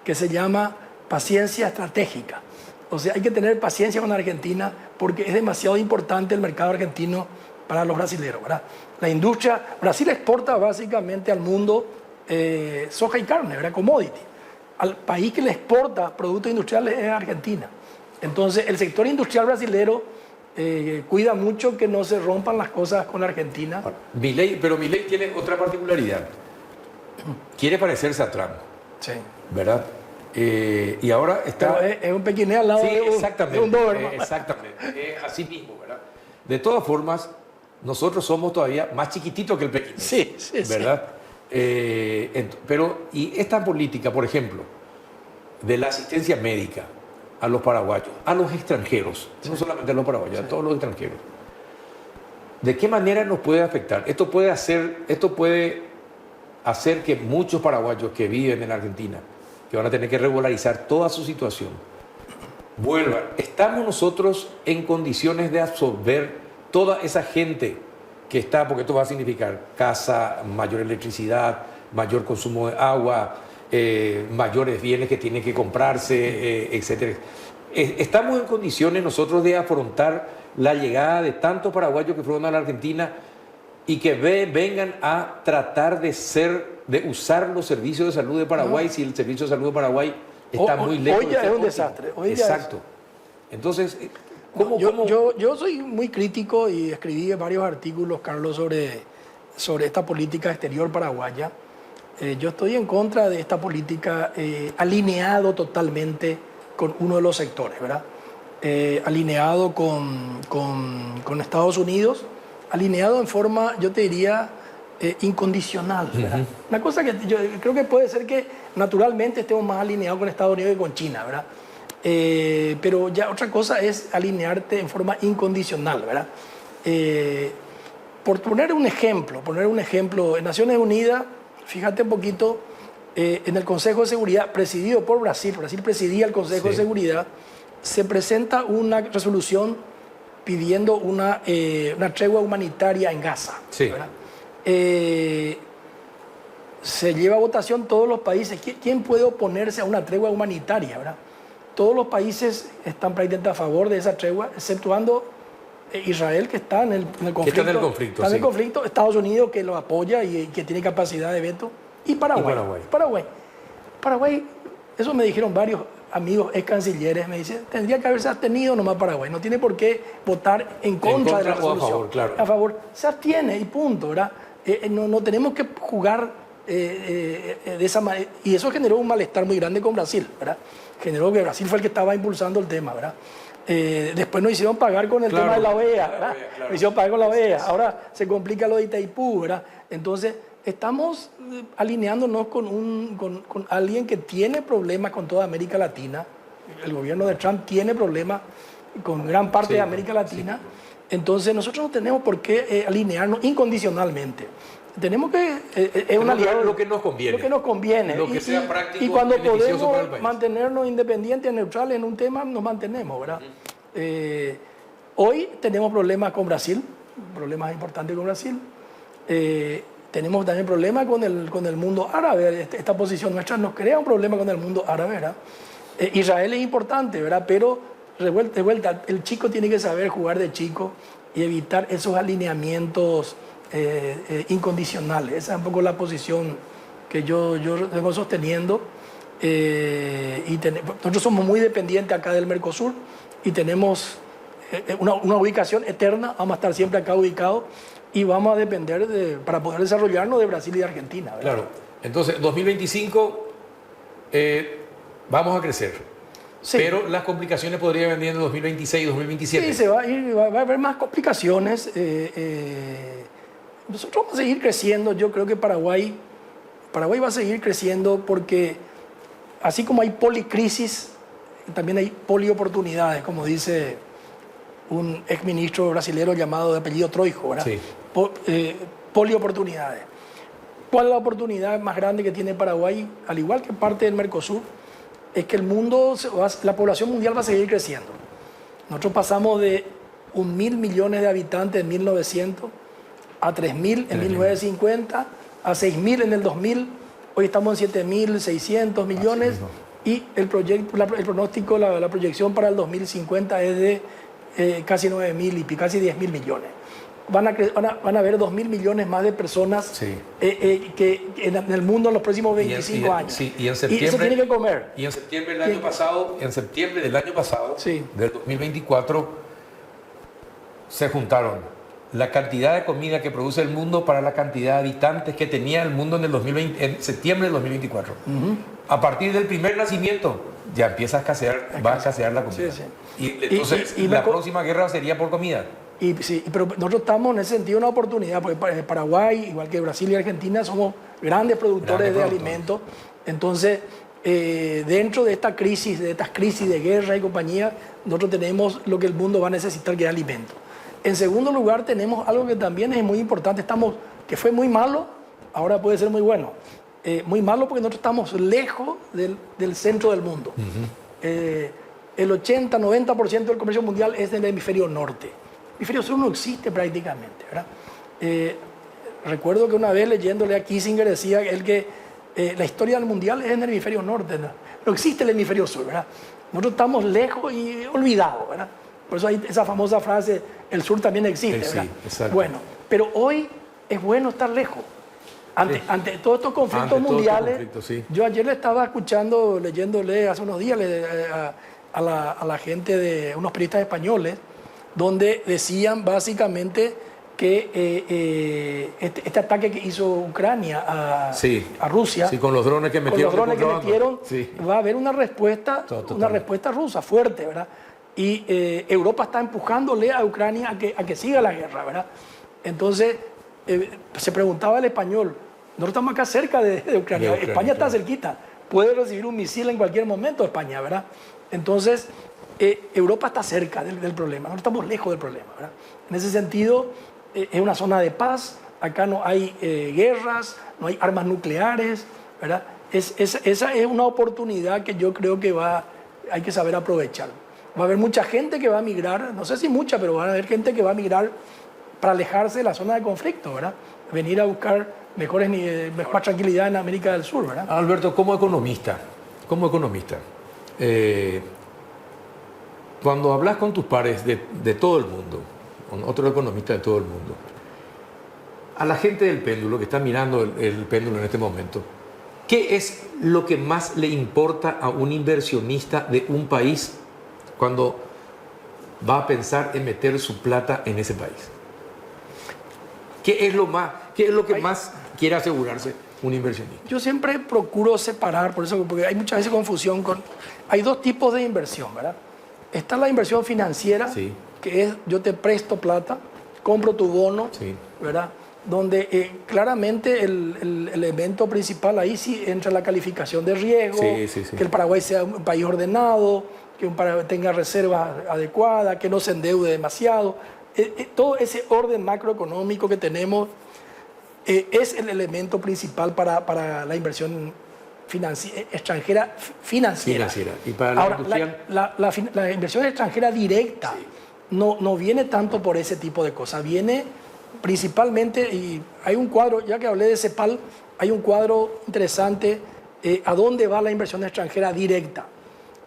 que se llama paciencia estratégica. O sea, hay que tener paciencia con Argentina porque es demasiado importante el mercado argentino para los brasileños, ¿verdad? La industria, Brasil exporta básicamente al mundo soja y carne, ¿verdad? Commodity. Al país que le exporta productos industriales es Argentina. Entonces, el sector industrial brasilero cuida mucho que no se rompan las cosas con Argentina. Pero Milei tiene otra particularidad. Quiere parecerse a Trump. Sí. ¿Verdad? Y ahora está... Pero es un pequeño al lado de un Doberman. Exactamente. Así mismo, ¿verdad? De todas formas, nosotros somos todavía más chiquititos que el pequeño. Sí. ¿Verdad? Pero, y esta política, por ejemplo, de la asistencia médica a los paraguayos, a los extranjeros, no solamente a los paraguayos, a todos los extranjeros, ¿de qué manera nos puede afectar? Esto puede hacer que muchos paraguayos que viven en Argentina, que van a tener que regularizar toda su situación, vuelvan. ¿Estamos nosotros en condiciones de absorber toda esa gente que está, porque esto va a significar casa, mayor electricidad, mayor consumo de agua, mayores bienes que tienen que comprarse, etcétera? ¿Estamos en condiciones nosotros de afrontar la llegada de tantos paraguayos que fueron a la Argentina y que vengan a tratar de usar los servicios de salud de Paraguay, si el servicio de salud de Paraguay está muy lejos? Hoy ya es un desastre. Exacto. Entonces, yo soy muy crítico y escribí varios artículos, Carlos, sobre esta política exterior paraguaya. Yo estoy en contra de esta política, alineado totalmente con uno de los sectores, ¿verdad? Alineado con Estados Unidos, alineado en forma, yo te diría, incondicional, ¿verdad? Una cosa que yo creo que puede ser que naturalmente estemos más alineados con Estados Unidos que con China, ¿verdad? Pero ya otra cosa es alinearte en forma incondicional, ¿verdad? Por poner un ejemplo, en Naciones Unidas, fíjate un poquito, en el Consejo de Seguridad, presidido por Brasil presidía el Consejo de Seguridad, se presenta una resolución pidiendo una tregua humanitaria en Gaza. Sí. ¿Verdad? Se lleva a votación todos los países. ¿Quién puede oponerse a una tregua humanitaria? ¿Verdad? Todos los países están prácticamente a favor de esa tregua, exceptuando Israel, que está en el conflicto. Está en el conflicto, está en el conflicto, Estados Unidos, que lo apoya y que tiene capacidad de veto, y Paraguay. Paraguay, eso me dijeron varios amigos ex cancilleres, me dicen, tendría que haberse abstenido nomás Paraguay, no tiene por qué votar en contra de la resolución. O a favor, claro. A favor, se abstiene y punto, ¿verdad? No tenemos que jugar de esa manera, y eso generó un malestar muy grande con Brasil, ¿verdad? Generó que Brasil fue el que estaba impulsando el tema, ¿verdad? Después nos hicieron pagar con el tema de la OEA, ¿verdad? Nos hicieron pagar con la OEA, ahora se complica lo de Itaipú, ¿verdad? Entonces, estamos alineándonos con alguien que tiene problemas con toda América Latina. El gobierno de Trump tiene problemas con gran parte de América Latina. Entonces, nosotros no tenemos por qué alinearnos incondicionalmente. Tenemos que... es un aliado, lo que nos conviene. Lo que nos conviene. Lo que sea práctico y cuando beneficioso para el podemos país. mantenernos independientes, neutrales en un tema, nos mantenemos, ¿verdad? Hoy tenemos problemas con Brasil, problemas importantes con Brasil. Tenemos también problemas con el mundo árabe. Esta posición nuestra nos crea un problema con el mundo árabe, ¿verdad? Israel es importante, ¿verdad? Pero de vuelta, el chico tiene que saber jugar de chico y evitar esos alineamientos incondicionales. Esa es un poco la posición que yo vengo sosteniendo. Nosotros somos muy dependientes acá del Mercosur y tenemos una ubicación eterna. Vamos a estar siempre acá ubicados. Y vamos a depender, para poder desarrollarnos, de Brasil y de Argentina, ¿verdad? Claro. Entonces, 2025 vamos a crecer. Sí. Pero las complicaciones podrían venir en 2026, 2027. Sí, va a haber más complicaciones. Nosotros vamos a seguir creciendo. Yo creo que Paraguay va a seguir creciendo porque así como hay policrisis, también hay polioportunidades, como dice un exministro brasilero llamado de apellido Troijo, ¿verdad? Sí. Polioportunidades. ¿Cuál es la oportunidad más grande que tiene Paraguay, al igual que parte del Mercosur? Es que la población mundial va a seguir creciendo. Nosotros pasamos de 1.000 millones de habitantes en 1900 a 3.000 en 1950, a 6.000 en el 2000. Hoy estamos en 7.600 millones y el pronóstico, la proyección para el 2050 es de casi 9.000 y casi 10.000 millones. Van a haber 2.000 millones más de personas que en el mundo en los próximos 25 años. Sí, y en septiembre, y eso tiene que comer. Y en septiembre del año pasado, Sí. del 2024, se juntaron la cantidad de comida que produce el mundo para la cantidad de habitantes que tenía el mundo en septiembre del 2024. A partir del primer nacimiento ya empieza a escasear, va a escasear la comida. Sí. Y entonces la próxima guerra sería por comida. Pero nosotros estamos en ese sentido en una oportunidad, porque Paraguay, igual que Brasil y Argentina, somos grandes productores de alimentos. Entonces, dentro de estas crisis de guerra y compañía, nosotros tenemos lo que el mundo va a necesitar, que es alimento. En segundo lugar, tenemos algo que también es muy importante, que fue muy malo, ahora puede ser muy bueno. Muy malo porque nosotros estamos lejos del centro del mundo. el 80-90% del comercio mundial es del hemisferio norte. El hemisferio sur no existe prácticamente, ¿verdad? Recuerdo que una vez leyéndole a Kissinger decía él que la historia del mundial es en el hemisferio norte, no existe el hemisferio sur, ¿verdad? Nosotros estamos lejos y olvidados, ¿verdad? Por eso hay esa famosa frase, el sur también existe, ¿verdad? Exacto. Bueno, pero hoy es bueno estar lejos. Ante todos estos conflictos mundiales, yo ayer le estaba escuchando, leyéndole hace unos días a la gente de unos periodistas españoles, donde decían básicamente que este ataque que hizo Ucrania a Rusia, con los drones que metieron, va a haber una respuesta rusa fuerte, ¿verdad? Y Europa está empujándole a Ucrania a que siga la guerra, ¿verdad? Entonces, se preguntaba el español, nosotros estamos acá cerca de Ucrania, España está cerquita, puede recibir un misil en cualquier momento España, ¿verdad? Entonces, Europa está cerca del problema, nosotros estamos lejos del problema, ¿verdad? En ese sentido, es una zona de paz, acá no hay guerras, no hay armas nucleares, ¿verdad? Esa es una oportunidad que yo creo que hay que saber aprovechar. Va a haber mucha gente que va a migrar, no sé si mucha, pero va a haber gente que va a migrar para alejarse de la zona de conflicto, ¿verdad? Venir a buscar mejor tranquilidad en América del Sur, ¿verdad? Alberto, como economista, cuando hablas con tus pares de todo el mundo, con otros economistas de todo el mundo, a la gente del péndulo que está mirando el péndulo en este momento, ¿qué es lo que más le importa a un inversionista de un país cuando va a pensar en meter su plata en ese país? ¿Qué es lo que más quiere asegurarse un inversionista? Yo siempre procuro separar, por eso, porque hay muchas veces confusión hay dos tipos de inversión, ¿verdad? Está la inversión financiera, que es yo te presto plata, compro tu bono, ¿verdad? Donde claramente el elemento principal ahí sí entra la calificación de riesgo, que el Paraguay sea un país ordenado, que tenga reservas adecuadas, que no se endeude demasiado. Todo ese orden macroeconómico que tenemos es el elemento principal para la inversión extranjera financiera. Y para ahora, la inversión extranjera directa no viene tanto por ese tipo de cosas, viene principalmente, y hay un cuadro, ya que hablé de CEPAL, hay un cuadro interesante, a dónde va la inversión extranjera directa.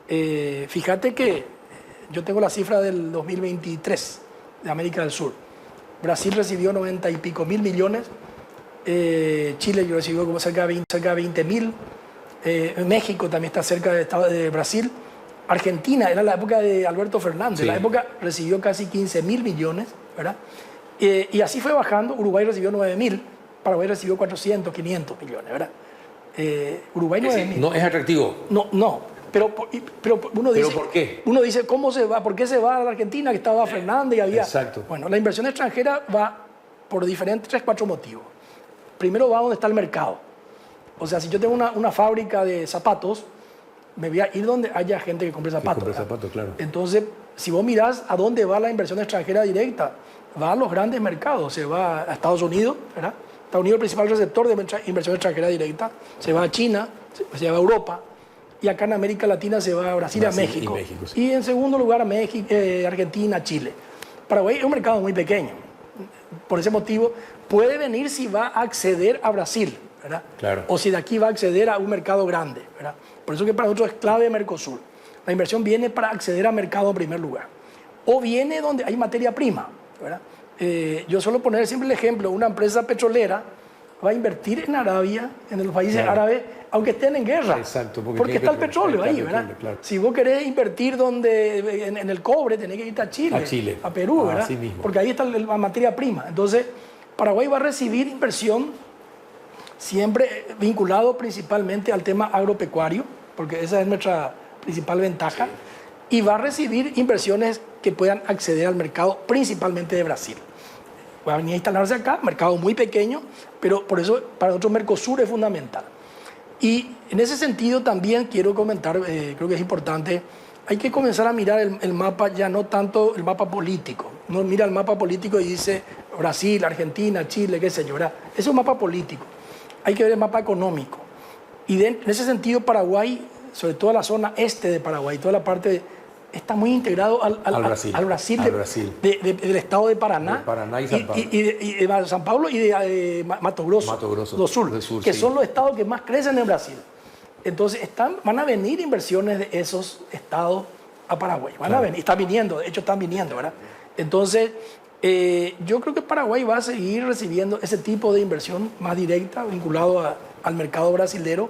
Fíjate que yo tengo la cifra del 2023 de América del Sur. Brasil recibió 90 y pico mil millones, Chile recibió como cerca de 20 mil, México también está cerca de Brasil, Argentina, era la época de Alberto Fernández, la época recibió casi 15 mil millones, ¿verdad? Y así fue bajando, Uruguay recibió 9 mil, Paraguay recibió 400, 500 millones, ¿verdad? Uruguay 9 mil. No es atractivo. No. Pero uno dice, ¿pero por qué? Uno dice, ¿cómo se va? ¿Por qué se va a la Argentina que estaba Fernández y había? Exacto. Bueno, la inversión extranjera va por diferentes 3-4 motivos. Primero va donde está el mercado. O sea, si yo tengo una fábrica de zapatos, me voy a ir donde haya gente que compre zapatos. Claro. Entonces, si vos mirás a dónde va la inversión extranjera directa, va a los grandes mercados. Se va a Estados Unidos, ¿verdad? Estados Unidos es el principal receptor de inversión extranjera directa. Se va a China, se va a Europa. Y acá en América Latina se va a Brasil y a México. Y en segundo lugar a México, Argentina, Chile. Paraguay es un mercado muy pequeño. Por ese motivo, puede venir si va a acceder a Brasil, ¿verdad? Claro. O si de aquí va a acceder a un mercado grande, ¿verdad? Por eso que para nosotros es clave Mercosur. La inversión viene para acceder a mercado en primer lugar. O viene donde hay materia prima, ¿verdad? Yo suelo poner siempre el ejemplo, una empresa petrolera va a invertir en Arabia, en los países árabes, aunque estén en guerra. Exacto, porque está el petróleo ahí, ¿verdad? Claro. Si vos querés invertir en el cobre, tenés que irte a Chile, a Perú, ¿verdad? Así mismo. Porque ahí está la materia prima. Entonces, Paraguay va a recibir inversión siempre vinculado principalmente al tema agropecuario, porque esa es nuestra principal ventaja, y va a recibir inversiones que puedan acceder al mercado principalmente de Brasil. Va a venir a instalarse acá, mercado muy pequeño, pero por eso para nosotros Mercosur es fundamental. Y en ese sentido también quiero comentar, creo que es importante, hay que comenzar a mirar el mapa, ya no tanto el mapa político. Uno mira el mapa político y dice Brasil, Argentina, Chile, qué sé yo, ¿verdad? Ese es un mapa político. Hay que ver el mapa económico. Y en ese sentido Paraguay, sobre todo la zona este de Paraguay, toda la parte está muy integrado al Brasil, del estado de Paraná, de Paraná y San Pablo. y de San Pablo y de Mato Grosso do Sul, que sí. son los estados que más crecen en Brasil. Entonces van a venir inversiones de esos estados a Paraguay. Van a venir, están viniendo, de hecho están viniendo, ¿verdad? Entonces, yo creo que Paraguay va a seguir recibiendo ese tipo de inversión más directa, vinculado al mercado brasilero.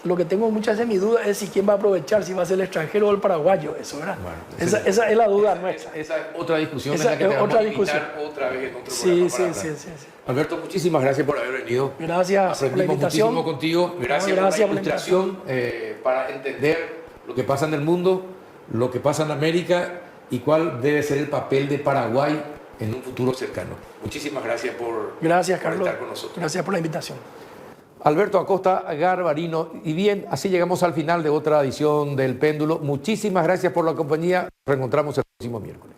Lo que tengo muchas veces mi duda es si quién va a aprovechar, si va a ser el extranjero o el paraguayo, eso, ¿verdad? Bueno, esa es la duda nuestra. Esa es otra discusión Esa en la que es te vamos otra a invitar discusión. otra vez en otro Sí. programa. Sí. Alberto, muchísimas gracias por haber venido. Gracias por la Aprendimos invitación. muchísimo contigo. Gracias por la ilustración para entender lo que pasa en el mundo, lo que pasa en América y cuál debe ser el papel de Paraguay en un futuro cercano. Muchísimas gracias por Carlos. estar con nosotros. Gracias por la invitación. Alberto Acosta Garbarino. Y bien, así llegamos al final de otra edición del Péndulo. Muchísimas gracias por la compañía. Nos reencontramos el próximo miércoles.